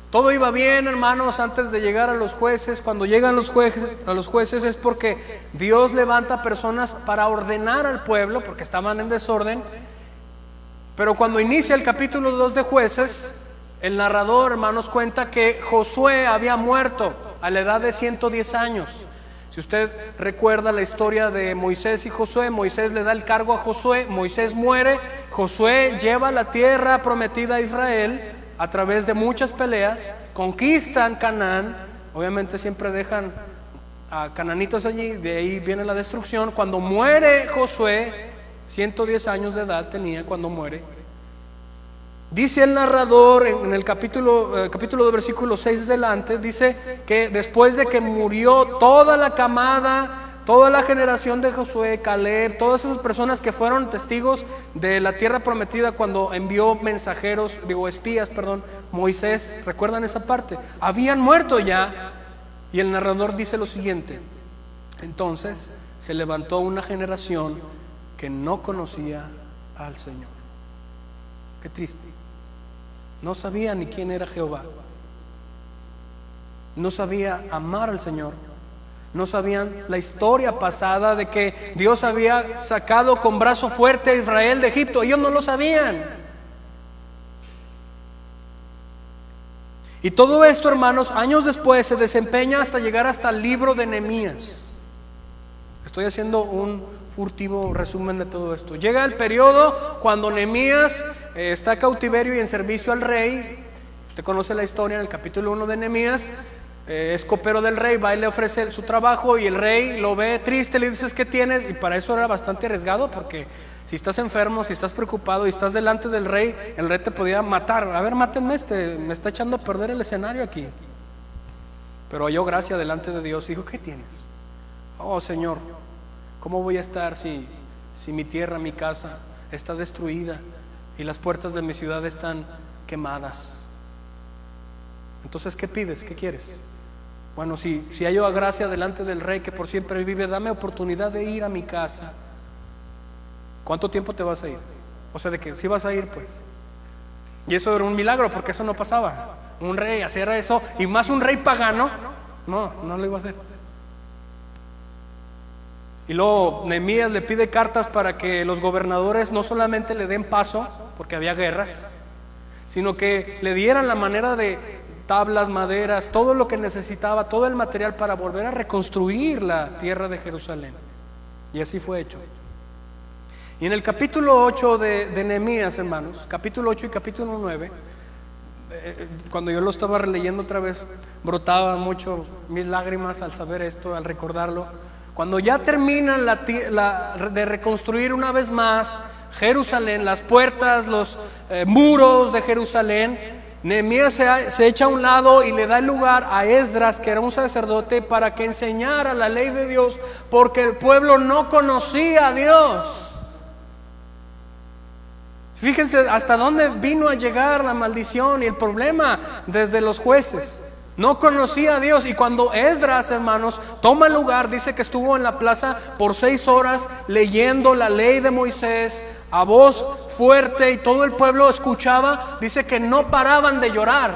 Todo iba bien, hermanos, antes de llegar a los jueces. Cuando llegan a los jueces es porque Dios levanta personas para ordenar al pueblo, porque estaban en desorden. Pero cuando inicia el capítulo 2 de Jueces, el narrador, hermanos, cuenta que Josué había muerto a la edad de 110 años. Si usted recuerda la historia de Moisés y Josué, Moisés le da el cargo a Josué, Moisés muere, Josué lleva la tierra prometida a Israel a través de muchas peleas, conquistan Canaán, obviamente siempre dejan a cananitos allí, de ahí viene la destrucción. Cuando muere Josué, 110 años de edad tenía cuando muere. Dice el narrador en el capítulo de versículo 6 adelante, dice que después de que murió toda la camada, toda la generación de Josué, Caleb, todas esas personas que fueron testigos de la tierra prometida cuando envió espías, Moisés, ¿recuerdan esa parte? Habían muerto ya. Y el narrador dice lo siguiente: entonces se levantó una generación que no conocía al Señor. Qué triste. No sabía ni quién era Jehová. No sabía amar al Señor. No sabían la historia pasada de que Dios había sacado con brazo fuerte a Israel de Egipto. Ellos no lo sabían. Y todo esto, hermanos, años después se desempeña hasta llegar hasta el libro de Nehemías. Estoy haciendo un furtivo resumen de todo esto. Llega el periodo cuando Nehemías está en cautiverio y en servicio al rey. Usted conoce la historia en el capítulo 1 de Nehemías. Es copero del rey, va y le ofrece su trabajo, y el rey lo ve triste, le dice: ¿qué tienes? Y para eso era bastante arriesgado, porque si estás enfermo, si estás preocupado y estás delante del rey, el rey te podía matar. A ver, mátenme, me está echando a perder el escenario aquí. Pero halló gracia delante de Dios y dijo: ¿qué tienes? Oh, Señor, ¿cómo voy a estar si mi tierra, mi casa está destruida y las puertas de mi ciudad están quemadas? Entonces, ¿qué pides? ¿Qué quieres? Bueno, si hallo gracia delante del rey que por siempre vive, dame oportunidad de ir a mi casa. ¿Cuánto tiempo te vas a ir? O sea, de que si vas a ir, pues. Y eso era un milagro, porque eso no pasaba. Un rey hacer eso, y más un rey pagano, no lo iba a hacer. Y luego Nehemías le pide cartas para que los gobernadores no solamente le den paso, porque había guerras, sino que le dieran la manera de tablas, maderas, todo lo que necesitaba, todo el material para volver a reconstruir la tierra de Jerusalén. Y así fue hecho. Y en el capítulo 8 de Nehemías, hermanos, capítulo 8 y capítulo 9, cuando yo lo estaba releyendo otra vez, brotaban mucho mis lágrimas al saber esto, al recordarlo. Cuando ya terminan de reconstruir una vez más Jerusalén, las puertas, los muros de Jerusalén, Nehemías se echa a un lado y le da el lugar a Esdras, que era un sacerdote, para que enseñara la ley de Dios, porque el pueblo no conocía a Dios. Fíjense hasta dónde vino a llegar la maldición y el problema desde los jueces. No conocía a Dios. Y cuando Esdras, hermanos, toma el lugar, dice que estuvo en la plaza por 6 horas leyendo la ley de Moisés a voz fuerte, y todo el pueblo escuchaba. Dice que no paraban de llorar.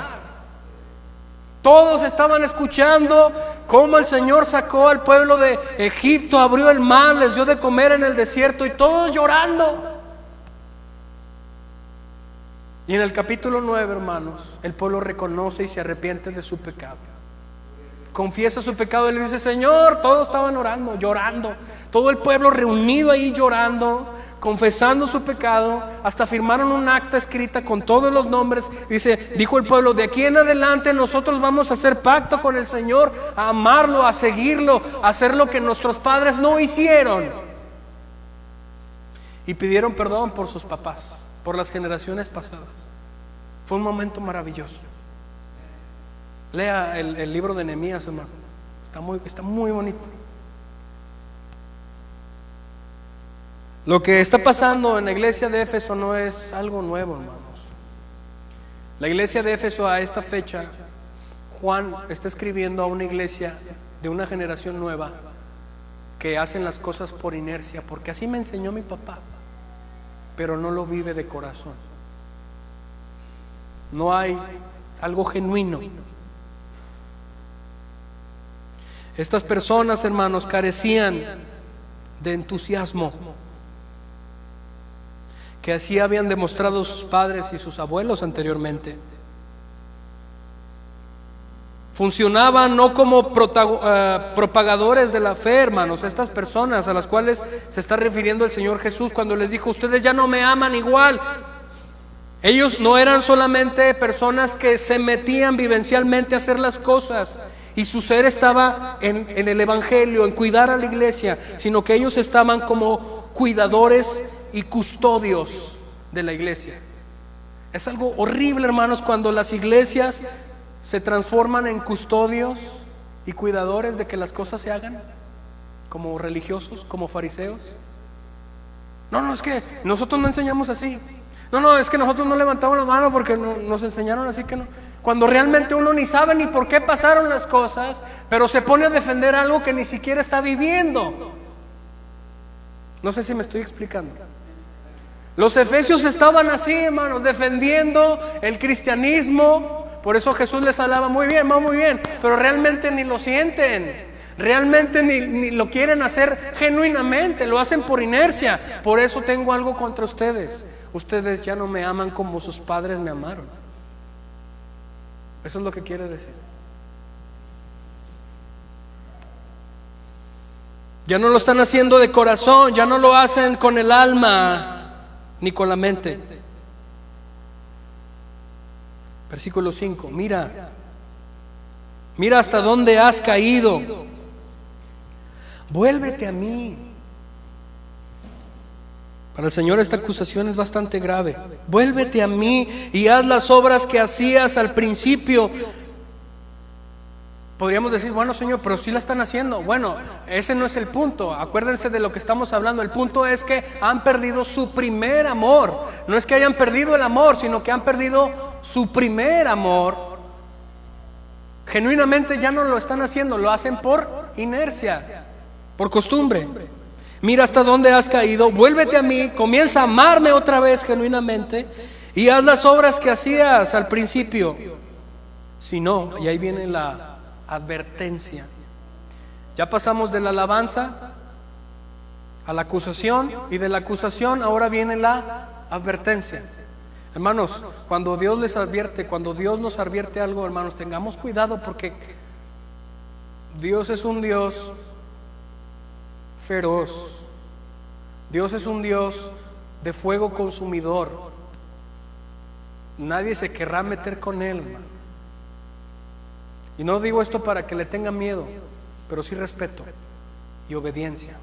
Todos estaban escuchando cómo el Señor sacó al pueblo de Egipto, abrió el mar, les dio de comer en el desierto, y todos llorando. Y en el capítulo 9, hermanos, el pueblo reconoce y se arrepiente de su pecado. Confiesa su pecado y le dice: Señor, todos estaban orando, llorando. Todo el pueblo reunido ahí llorando, confesando su pecado. Hasta firmaron un acta escrita con todos los nombres. Dijo el pueblo: de aquí en adelante nosotros vamos a hacer pacto con el Señor, a amarlo, a seguirlo, a hacer lo que nuestros padres no hicieron. Y pidieron perdón por sus papás, por las generaciones pasadas. Fue un momento maravilloso. Lea el libro de Nehemías, hermano. Está muy bonito. Lo que está pasando en la iglesia de Éfeso no es algo nuevo, hermanos. La iglesia de Éfeso a esta fecha Juan está escribiendo a una iglesia de una generación nueva que hacen las cosas por inercia, porque así me enseñó mi papá, pero no lo vive de corazón. No hay algo genuino. Estas personas, hermanos, carecían de entusiasmo que así habían demostrado sus padres y sus abuelos anteriormente. Funcionaban no como propagadores de la fe, hermanos, estas personas a las cuales se está refiriendo el Señor Jesús cuando les dijo: ustedes ya no me aman igual. Ellos no eran solamente personas que se metían vivencialmente a hacer las cosas y su ser estaba en el evangelio, en cuidar a la iglesia, sino que ellos estaban como cuidadores y custodios de la iglesia. Es algo horrible, hermanos, cuando las iglesias se transforman en custodios y cuidadores de que las cosas se hagan, como religiosos, como fariseos. No, es que nosotros no enseñamos así. No, es que nosotros no levantamos la mano porque nos enseñaron así, que no. Cuando realmente uno ni sabe ni por qué pasaron las cosas, pero se pone a defender algo que ni siquiera está viviendo. No sé si me estoy explicando. Los efesios estaban así, hermanos, defendiendo el cristianismo. Por eso Jesús les hablaba: muy bien, va muy bien, pero realmente ni lo sienten. Realmente ni lo quieren hacer genuinamente, lo hacen por inercia. Por eso tengo algo contra ustedes. Ustedes ya no me aman como sus padres me amaron. Eso es lo que quiere decir. Ya no lo están haciendo de corazón, ya no lo hacen con el alma ni con la mente. Versículo 5. Mira hasta dónde has caído. Vuélvete a mí. Para el Señor esta acusación es bastante grave. Vuélvete a mí y haz las obras que hacías al principio. Podríamos decir: bueno, Señor, pero sí la están haciendo. Bueno, ese no es el punto. Acuérdense de lo que estamos hablando. El punto es que han perdido su primer amor. No es que hayan perdido el amor, sino que han perdido su primer amor. Genuinamente ya no lo están haciendo, lo hacen por inercia, por costumbre. Mira hasta dónde has caído, vuélvete a mí, comienza a amarme otra vez genuinamente y haz las obras que hacías al principio. Si no, y ahí viene la advertencia. Ya pasamos de la alabanza a la acusación, y de la acusación ahora viene la advertencia. Hermanos, cuando Dios les advierte, cuando Dios nos advierte algo, hermanos, tengamos cuidado, porque Dios es un Dios feroz. Dios es un Dios de fuego consumidor. Nadie se querrá meter con Él, hermano. Y no digo esto para que le tengan miedo, pero sí respeto y obediencia.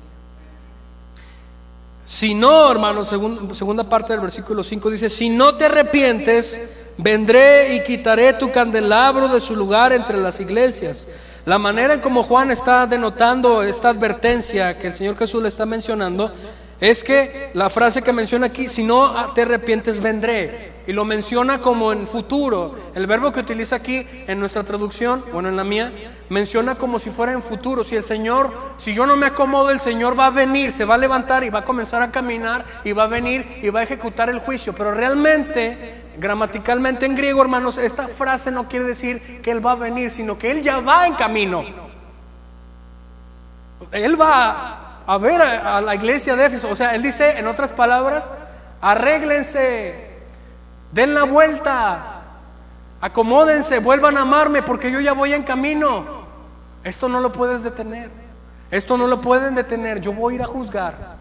Si no, hermanos, segunda parte del versículo 5 dice: si no te arrepientes, vendré y quitaré tu candelabro de su lugar entre las iglesias. La manera en como Juan está denotando esta advertencia que el Señor Jesús le está mencionando es que la frase que menciona aquí: si no te arrepientes, vendré. Y lo menciona como en futuro. El verbo que utiliza aquí en nuestra traducción, bueno, en la mía, menciona como si fuera en futuro. Si yo no me acomodo, el Señor va a venir, se va a levantar y va a comenzar a caminar y va a venir y va a ejecutar el juicio. Pero realmente, gramaticalmente en griego, hermanos, esta frase no quiere decir que Él va a venir, sino que Él ya va en camino. Él va a ver a la iglesia de Éfeso. O sea, Él dice, en otras palabras: arréglense, den la vuelta, acomódense, vuelvan a amarme, porque yo ya voy en camino. Esto no lo puedes detener. Esto no lo pueden detener. Yo voy a ir a juzgar.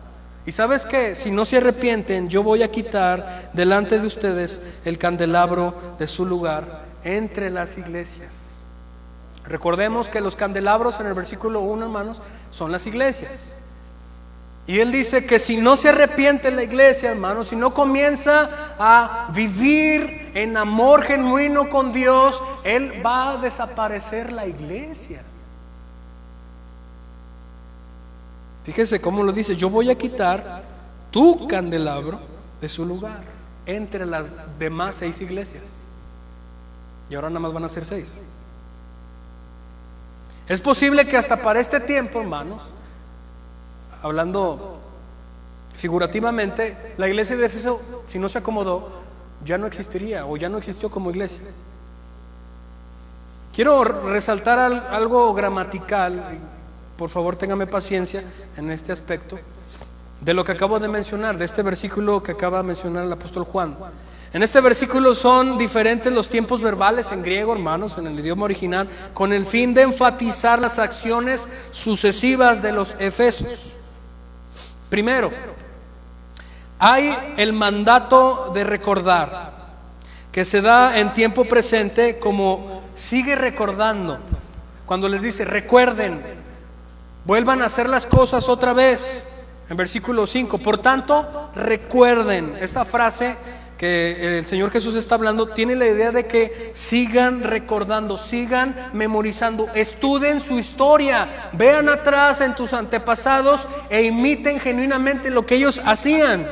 Y ¿sabes qué? Si no se arrepienten, yo voy a quitar delante de ustedes el candelabro de su lugar entre las iglesias. Recordemos que los candelabros en el versículo 1, hermanos, son las iglesias. Y Él dice que si no se arrepiente la iglesia, hermanos, si no comienza a vivir en amor genuino con Dios, Él va a desaparecer la iglesia. Fíjese cómo lo dice: yo voy a quitar tu candelabro de su lugar entre las demás 6 iglesias. Y ahora nada más van a ser 6. Es posible que hasta para este tiempo, hermanos, hablando figurativamente, la iglesia de Éfeso, si no se acomodó, ya no existiría o ya no existió como iglesia. Quiero resaltar algo gramatical, por favor téngame paciencia en este aspecto, de lo que acabo de mencionar, de este versículo que acaba de mencionar el apóstol Juan. En este versículo son diferentes los tiempos verbales en griego, hermanos, en el idioma original, con el fin de enfatizar las acciones sucesivas de los efesios. Primero, hay el mandato de recordar, que se da en tiempo presente como sigue recordando. Cuando les dice, recuerden, vuelvan a hacer las cosas otra vez. En versículo 5, por tanto, recuerden. Esa frase que el Señor Jesús está hablando tiene la idea de que sigan recordando, sigan memorizando, estudien su historia, vean atrás en tus antepasados e imiten genuinamente lo que ellos hacían.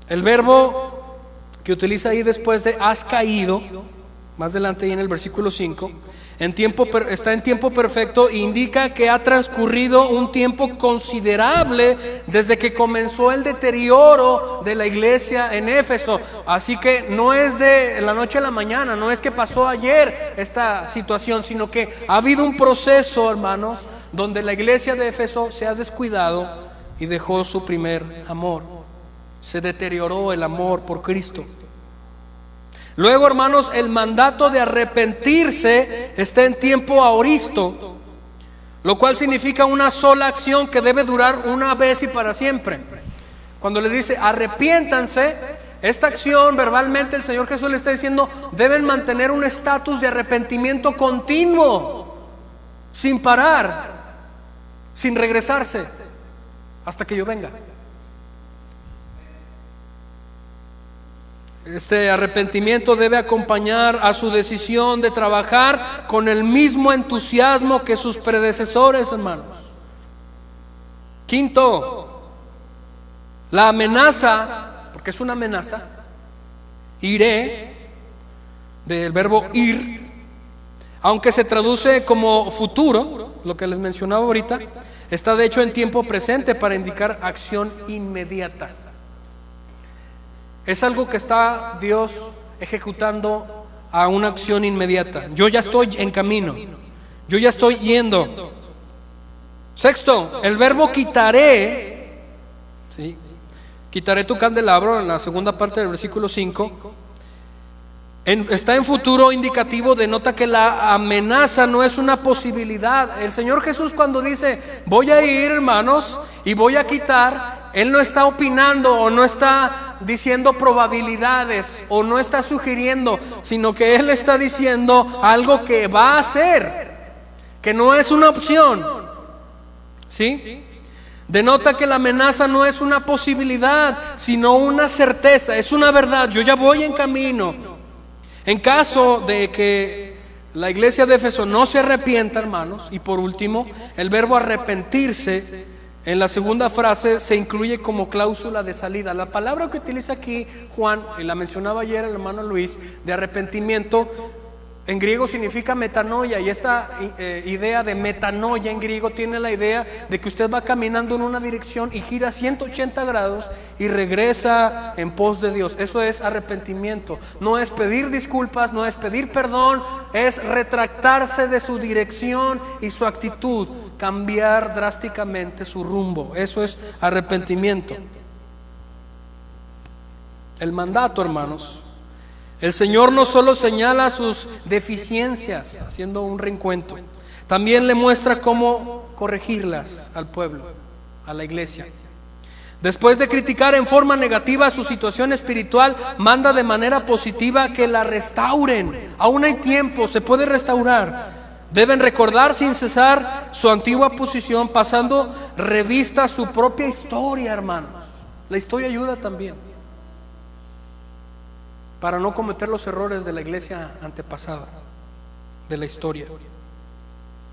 El verbo que utiliza ahí después de has caído, más adelante ahí en el versículo 5, está en tiempo perfecto e indica que ha transcurrido un tiempo considerable desde que comenzó el deterioro de la iglesia en Éfeso. Así que no es de la noche a la mañana, no es que pasó ayer esta situación, sino que ha habido un proceso, hermanos, donde la iglesia de Éfeso se ha descuidado y dejó su primer amor. Se deterioró el amor por Cristo. Luego, hermanos, el mandato de arrepentirse está en tiempo aoristo, lo cual significa una sola acción que debe durar una vez y para siempre. Cuando le dice arrepiéntanse, esta acción verbalmente el Señor Jesús le está diciendo deben mantener un estatus de arrepentimiento continuo, sin parar, sin regresarse, hasta que yo venga. Este arrepentimiento debe acompañar a su decisión de trabajar con el mismo entusiasmo que sus predecesores, hermanos. Quinto, la amenaza, porque es una amenaza, iré, del verbo ir, aunque se traduce como futuro, lo que les mencionaba ahorita, está de hecho en tiempo presente para indicar acción inmediata. Es algo que está Dios ejecutando a una acción inmediata. Yo ya estoy en camino, yo ya estoy yendo. Sexto, el verbo quitaré, ¿sí? Quitaré tu candelabro, en la segunda parte del versículo 5, está en futuro indicativo, denota que la amenaza no es una posibilidad. El Señor Jesús, cuando dice voy a ir, hermanos, y voy a quitar, Él no está opinando o no está diciendo probabilidades o no está sugiriendo, sino que Él está diciendo algo que va a hacer, que no es una opción, ¿sí? Denota que la amenaza no es una posibilidad, sino una certeza, es una verdad. Yo ya voy en camino. En caso de que la iglesia de Éfeso no se arrepienta, hermanos, y por último, el verbo arrepentirse en la segunda frase se incluye como cláusula de salida. La palabra que utiliza aquí Juan, y la mencionaba ayer el hermano Luis, de arrepentimiento, en griego significa metanoia, y esta idea de metanoia en griego tiene la idea de que usted va caminando en una dirección y gira 180 grados y regresa en pos de Dios. Eso es arrepentimiento. No es pedir disculpas, no es pedir perdón, es retractarse de su dirección y su actitud, cambiar drásticamente su rumbo. Eso es arrepentimiento. El mandato, hermanos, el Señor no solo señala sus deficiencias, haciendo un reencuentro, también le muestra cómo corregirlas al pueblo, a la iglesia. Después de criticar en forma negativa su situación espiritual, manda de manera positiva que la restauren. Aún hay tiempo, se puede restaurar. Deben recordar sin cesar su antigua posición, pasando revista a su propia historia, hermanos. La historia ayuda también para no cometer los errores de la iglesia antepasada, de la historia.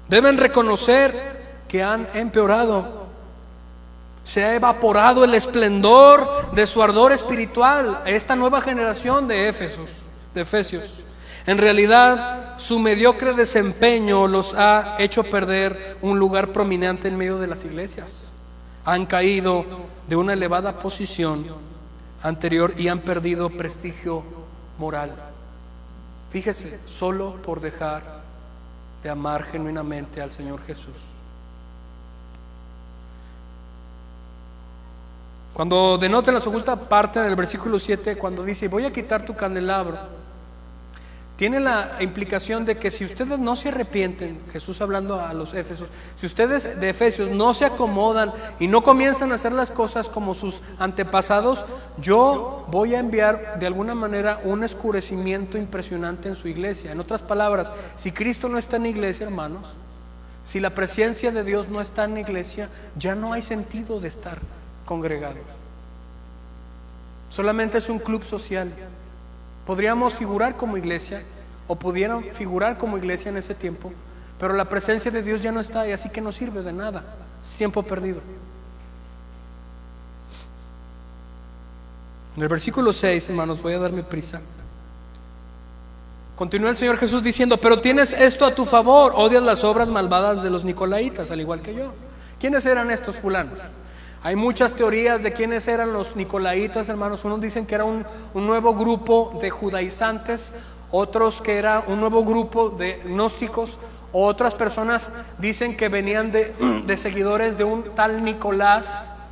Deben reconocer que han empeorado. Se ha evaporado el esplendor de su ardor espiritual a esta nueva generación de Efesios. En realidad su mediocre desempeño los ha hecho perder un lugar prominente en medio de las iglesias. Han caído de una elevada posición anterior y han perdido prestigio moral. Fíjese, solo por dejar de amar genuinamente al Señor Jesús. Cuando denota la segunda parte del versículo 7, cuando dice: voy a quitar tu candelabro, tiene la implicación de que si ustedes no se arrepienten, Jesús hablando a los Éfesos, si ustedes de Efesios no se acomodan y no comienzan a hacer las cosas como sus antepasados, yo voy a enviar de alguna manera un oscurecimiento impresionante en su iglesia. En otras palabras, si Cristo no está en la iglesia, hermanos, si la presencia de Dios no está en la iglesia, ya no hay sentido de estar congregados. Solamente es un club social. Podríamos figurar como iglesia, o pudieron figurar como iglesia en ese tiempo, pero la presencia de Dios ya no está, y así que no sirve de nada, es tiempo perdido. En el versículo 6, hermanos, voy a darme prisa. Continúa el Señor Jesús diciendo: pero tienes esto a tu favor, odias las obras malvadas de los nicolaitas, al igual que yo. ¿Quiénes eran estos fulanos? Hay muchas teorías de quiénes eran los nicolaitas, hermanos. Unos dicen que era un nuevo grupo de judaizantes, otros que era un nuevo grupo de gnósticos, otras personas dicen que venían de seguidores de un tal Nicolás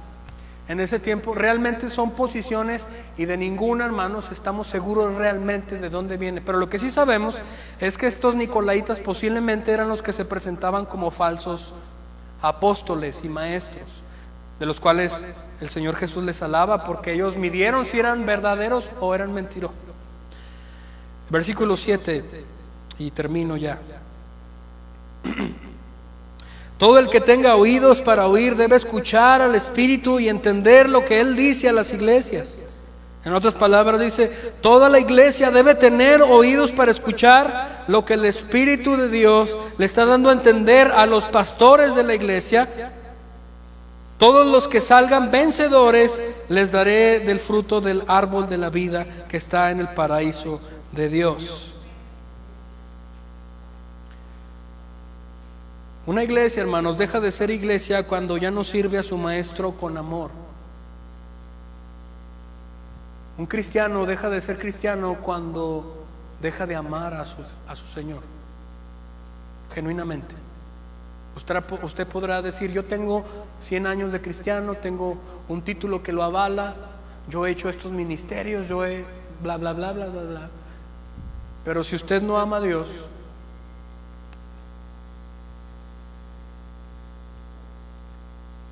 en ese tiempo. Realmente son posiciones y de ninguna, hermanos, estamos seguros realmente de dónde viene. Pero lo que sí sabemos es que estos nicolaitas posiblemente eran los que se presentaban como falsos apóstoles y maestros, de los cuales el Señor Jesús les alaba, porque ellos midieron si eran verdaderos o eran mentirosos. Versículo 7, y termino ya. Todo el que tenga oídos para oír debe escuchar al Espíritu y entender lo que Él dice a las iglesias. En otras palabras dice: toda la iglesia debe tener oídos para escuchar lo que el Espíritu de Dios le está dando a entender a los pastores de la iglesia. Todos los que salgan vencedores les daré del fruto del árbol de la vida que está en el paraíso de Dios. Una iglesia, hermanos, deja de ser iglesia cuando ya no sirve a su maestro con amor. Un cristiano deja de ser cristiano cuando deja de amar a su Señor genuinamente. Usted podrá decir: yo tengo 100 años de cristiano, tengo un título que lo avala, yo he hecho estos ministerios, yo he bla bla bla bla bla bla. Pero si usted no ama a Dios,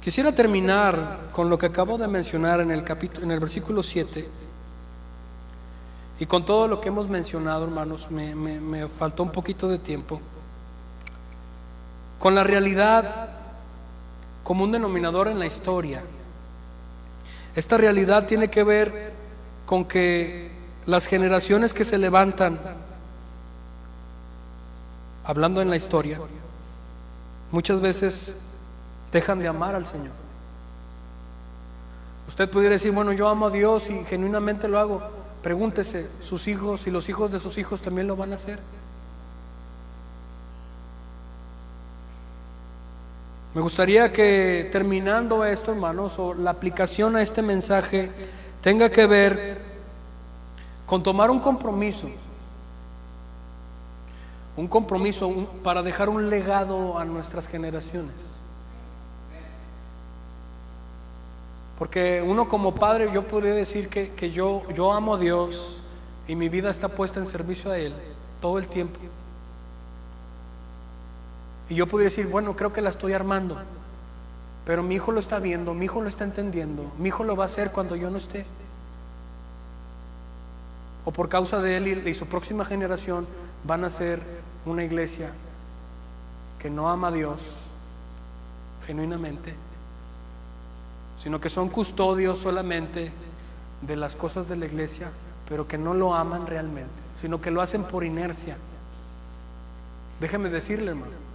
quisiera terminar con lo que acabo de mencionar en el versículo 7. Y con todo lo que hemos mencionado, hermanos, me faltó un poquito de tiempo. Con la realidad como un denominador en la historia. Esta realidad tiene que ver con que las generaciones que se levantan, hablando en la historia, muchas veces dejan de amar al Señor. Usted pudiera decir: bueno, yo amo a Dios y genuinamente lo hago. Pregúntese, sus hijos y los hijos de sus hijos también lo van a hacer. Me gustaría que, terminando esto, hermanos, o la aplicación a este mensaje tenga que ver con tomar un compromiso para dejar un legado a nuestras generaciones. Porque uno como padre, yo podría decir que yo amo a Dios y mi vida está puesta en servicio a Él todo el tiempo. Y yo podría decir: bueno, creo que la estoy armando, pero mi hijo lo está viendo, mi hijo lo está entendiendo, mi hijo lo va a hacer cuando yo no esté. O por causa de él y su próxima generación van a ser una iglesia que no ama a Dios genuinamente, sino que son custodios solamente de las cosas de la iglesia, pero que no lo aman realmente, sino que lo hacen por inercia. Déjeme decirle, hermano,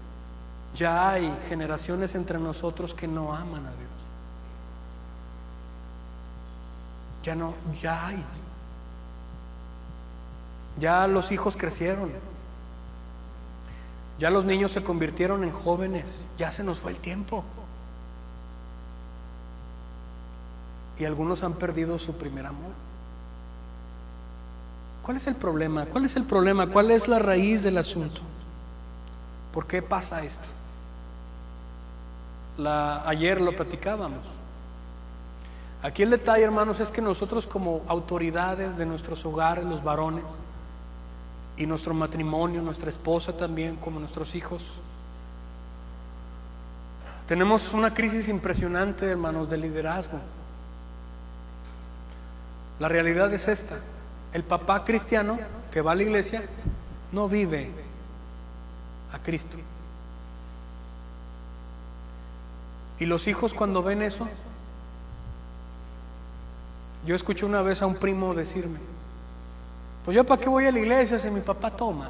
ya hay generaciones entre nosotros que no aman a Dios. Ya hay. Ya los hijos crecieron. Ya los niños se convirtieron en jóvenes, ya se nos fue el tiempo. Y algunos han perdido su primer amor. ¿Cuál es el problema? ¿Cuál es el problema? ¿Cuál es la raíz del asunto? ¿Por qué pasa esto? Ayer lo platicábamos. Aquí el detalle, hermanos, es que nosotros como autoridades de nuestros hogares, los varones, y nuestro matrimonio, nuestra esposa también, como nuestros hijos, tenemos una crisis impresionante, hermanos, de liderazgo. La realidad es esta: el papá cristiano que va a la iglesia no vive a Cristo. Y los hijos, cuando ven eso, yo escuché una vez a un primo decirme: pues yo, ¿para qué voy a la iglesia si mi papá toma?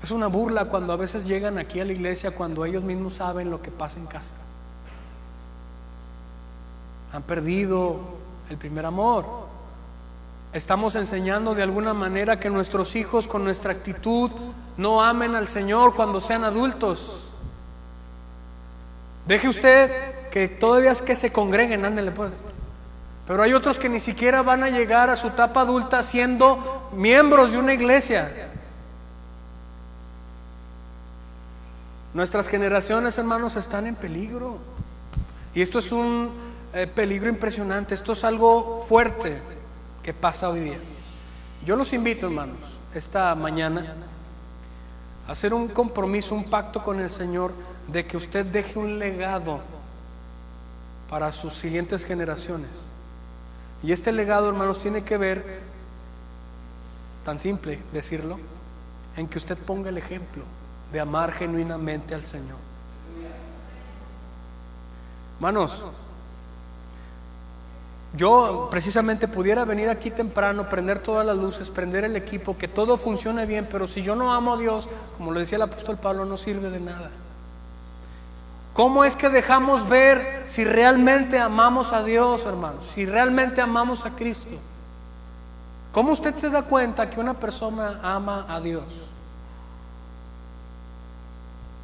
Es una burla cuando a veces llegan aquí a la iglesia cuando ellos mismos saben lo que pasa en casa. Han perdido el primer amor. Estamos enseñando de alguna manera que nuestros hijos, con nuestra actitud, no amen al Señor cuando sean adultos. Deje usted que todavía es que se congreguen, ándele pues. Pero hay otros que ni siquiera van a llegar a su etapa adulta siendo miembros de una iglesia. Nuestras generaciones, hermanos, están en peligro. Y esto es un peligro impresionante. Esto es algo fuerte que pasa hoy día. Yo los invito, hermanos, esta mañana a hacer un compromiso, un pacto con el Señor, de que usted deje un legado para sus siguientes generaciones. Y este legado, hermanos, tiene que ver, tan simple decirlo, en que usted ponga el ejemplo de amar genuinamente al Señor. Hermanos, yo precisamente pudiera venir aquí temprano, prender todas las luces, prender el equipo, que todo funcione bien, pero si yo no amo a Dios, como lo decía el apóstol Pablo, no sirve de nada. ¿Cómo es que dejamos ver si realmente amamos a Dios, hermanos? Si realmente amamos a Cristo. ¿Cómo usted se da cuenta que una persona ama a Dios?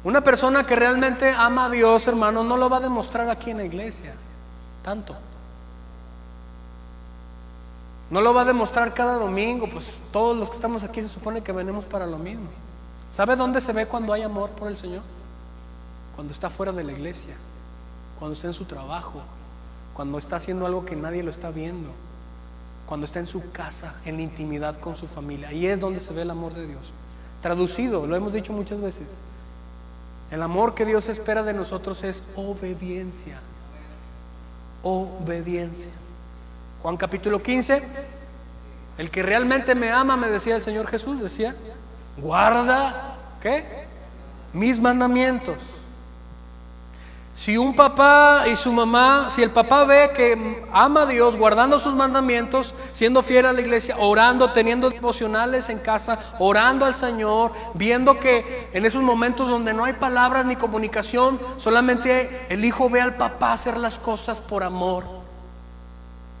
Una persona que realmente ama a Dios, hermanos, no lo va a demostrar aquí en la iglesia tanto. No lo va a demostrar cada domingo. Pues todos los que estamos aquí se supone que venimos para lo mismo. ¿Sabe dónde se ve cuando hay amor por el Señor? Cuando está fuera de la iglesia, cuando está en su trabajo, cuando está haciendo algo que nadie lo está viendo, cuando está en su casa, en la intimidad con su familia. Ahí es donde se ve el amor de Dios. Traducido, lo hemos dicho muchas veces, el amor que Dios espera de nosotros es obediencia. Obediencia. Juan capítulo 15: el que realmente me ama, me decía el Señor Jesús, decía, guarda, ¿qué? Mis mandamientos. Si un papá y su mamá, si el papá ve que ama a Dios, guardando sus mandamientos, siendo fiel a la iglesia, orando, teniendo devocionales en casa, orando al Señor, viendo que en esos momentos donde no hay palabras ni comunicación, solamente el hijo ve al papá hacer las cosas por amor.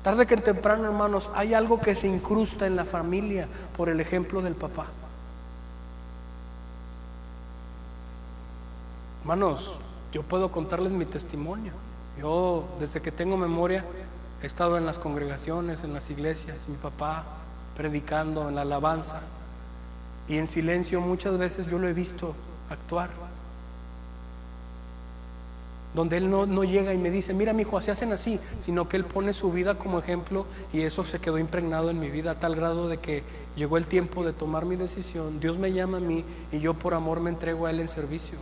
Tarde que temprano, hermanos, hay algo que se incrusta en la familia por el ejemplo del papá. Hermanos, yo puedo contarles mi testimonio. Yo, desde que tengo memoria, he estado en las congregaciones, en las iglesias, mi papá predicando, en la alabanza, y en silencio muchas veces yo lo he visto actuar, donde él no llega y me dice, mira, mijo, se hacen así, sino que él pone su vida como ejemplo, y eso se quedó impregnado en mi vida a tal grado de que llegó el tiempo de tomar mi decisión. Dios me llama a mí y yo por amor me entrego a él en servicio.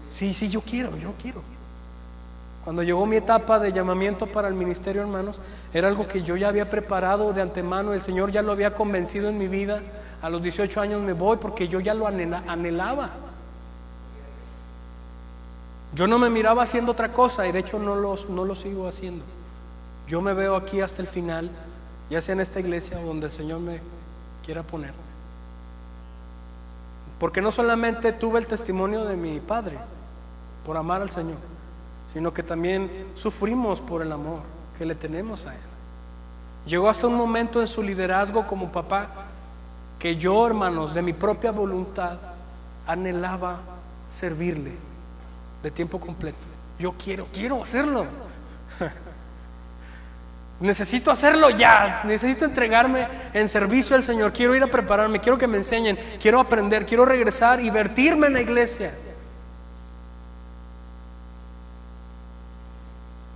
Sí, yo quiero. Cuando llegó mi etapa de llamamiento para el ministerio, hermanos, era algo que yo ya había preparado de antemano. El Señor ya lo había convencido en mi vida. A los 18 años me voy porque yo ya lo anhelaba. Yo no me miraba haciendo otra cosa, y de hecho no lo sigo haciendo. Yo me veo aquí hasta el final, ya sea en esta iglesia o donde el Señor me quiera poner. Porque no solamente tuve el testimonio de mi padre por amar al Señor, sino que también sufrimos por el amor que le tenemos a Él. Llegó hasta un momento en su liderazgo como papá que yo, hermanos, de mi propia voluntad anhelaba servirle de tiempo completo. Yo quiero hacerlo. Necesito hacerlo ya. Necesito entregarme en servicio al Señor. Quiero ir a prepararme, quiero que me enseñen, quiero aprender, quiero regresar y vertirme en la iglesia.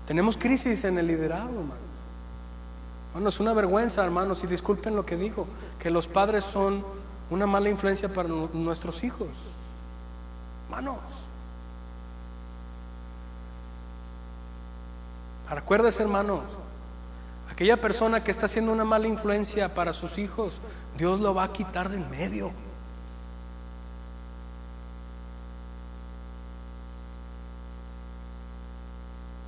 Tenemos crisis en el liderazgo, hermano. Bueno, es una vergüenza, hermanos, y disculpen lo que digo, que los padres son una mala influencia para nuestros hijos. Hermanos, acuérdese, hermanos, aquella persona que está haciendo una mala influencia para sus hijos, Dios lo va a quitar de en medio.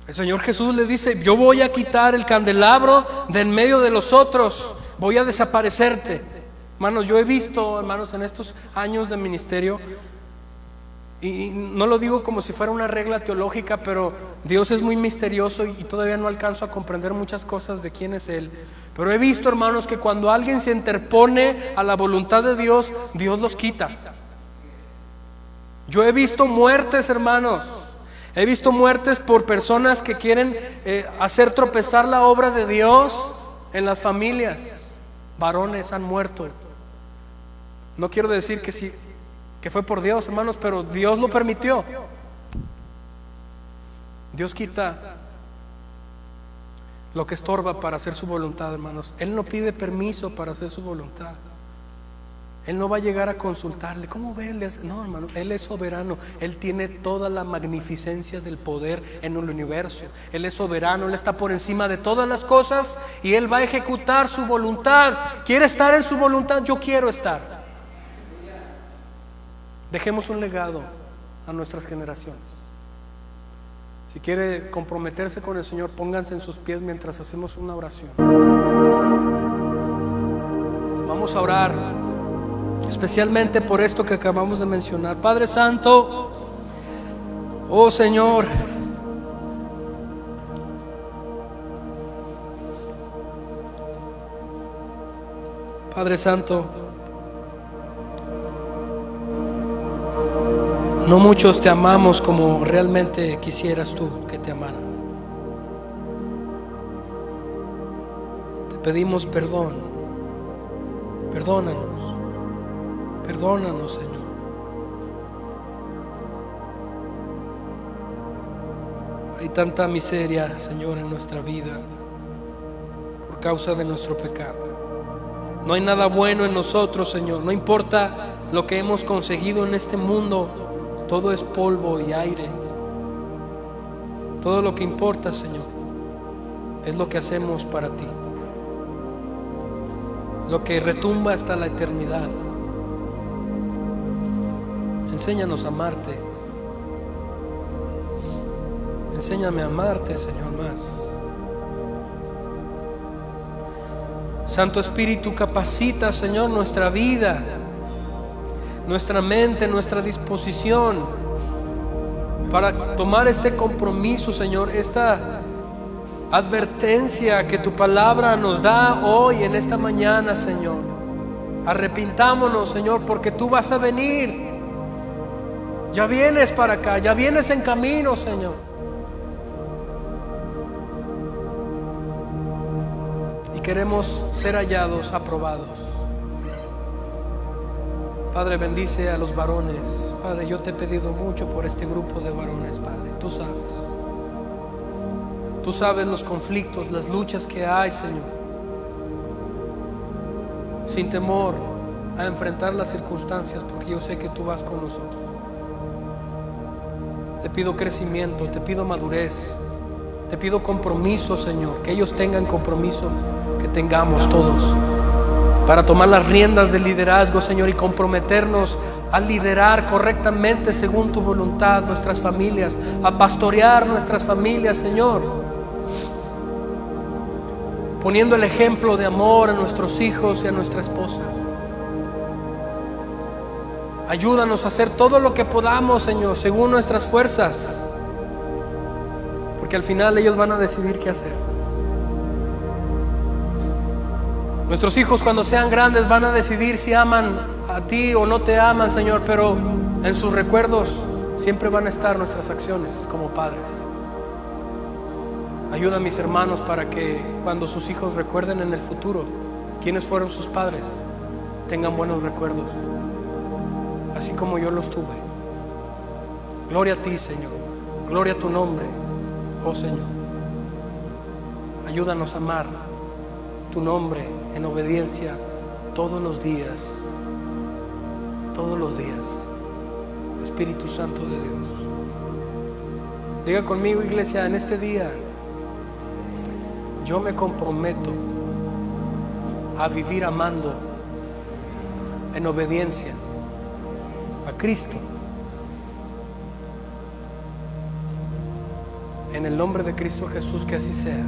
El Señor Jesús le dice: yo voy a quitar el candelabro de en medio de los otros, voy a desaparecerte. Hermanos, yo he visto, hermanos, en estos años de ministerio, y no lo digo como si fuera una regla teológica, pero Dios es muy misterioso y todavía no alcanzo a comprender muchas cosas de quién es Él. Pero he visto, hermanos, que cuando alguien se interpone a la voluntad de Dios, Dios los quita. Yo he visto muertes, hermanos. He visto muertes por personas que quieren hacer tropezar la obra de Dios en las familias. Varones han muerto. No quiero decir que sí, que fue por Dios, hermanos, pero Dios lo permitió. Dios quita lo que estorba para hacer su voluntad, hermanos. Él no pide permiso para hacer su voluntad. Él no va a llegar a consultarle. ¿Cómo ve? No, hermano, Él es soberano. Él tiene toda la magnificencia del poder en el universo. Él es soberano, Él está por encima de todas las cosas y Él va a ejecutar su voluntad. ¿Quiere estar en su voluntad? Yo quiero estar. Dejemos un legado a nuestras generaciones. Si quiere comprometerse con el Señor, pónganse en sus pies mientras hacemos una oración. Vamos a orar especialmente por esto que acabamos de mencionar. Padre Santo, oh Señor, Padre Santo, no muchos te amamos como realmente quisieras tú que te amaran. Te pedimos perdón. Perdónanos. Perdónanos, Señor. Hay tanta miseria, Señor, en nuestra vida por causa de nuestro pecado. No hay nada bueno en nosotros, Señor. No importa lo que hemos conseguido en este mundo, todo es polvo y aire. Todo lo que importa, Señor, es lo que hacemos para ti, lo que retumba hasta la eternidad. Enséñanos a amarte. Enséñame a amarte, Señor, más. Santo Espíritu, capacita, Señor, nuestra vida, nuestra mente, nuestra disposición para tomar este compromiso, Señor, esta advertencia que tu palabra nos da hoy en esta mañana, Señor. Arrepintámonos, Señor, porque tú vas a venir. Ya vienes para acá, ya vienes en camino, Señor. Y queremos ser hallados, aprobados. Padre, bendice a los varones. Padre, yo te he pedido mucho por este grupo de varones, Padre. Tú sabes. Tú sabes los conflictos, las luchas que hay, Señor. Sin temor a enfrentar las circunstancias, porque yo sé que tú vas con nosotros. Te pido crecimiento, te pido madurez, te pido compromiso, Señor, que ellos tengan compromiso, que tengamos todos, para tomar las riendas del liderazgo, Señor, y comprometernos a liderar correctamente según tu voluntad nuestras familias, a pastorear nuestras familias, Señor, poniendo el ejemplo de amor a nuestros hijos y a nuestra esposa. Ayúdanos a hacer todo lo que podamos, Señor, según nuestras fuerzas, porque al final ellos van a decidir qué hacer. Nuestros hijos cuando sean grandes van a decidir si aman a ti o no te aman, Señor, pero en sus recuerdos siempre van a estar nuestras acciones como padres. Ayuda a mis hermanos para que cuando sus hijos recuerden en el futuro quiénes fueron sus padres, tengan buenos recuerdos, así como yo los tuve. Gloria a ti, Señor. Gloria a tu nombre, oh Señor. Ayúdanos a amar tu nombre en obediencia todos los días. Todos los días. Espíritu Santo de Dios. Diga conmigo, iglesia, en este día yo me comprometo a vivir amando en obediencia a Cristo. En el nombre de Cristo Jesús, que así sea.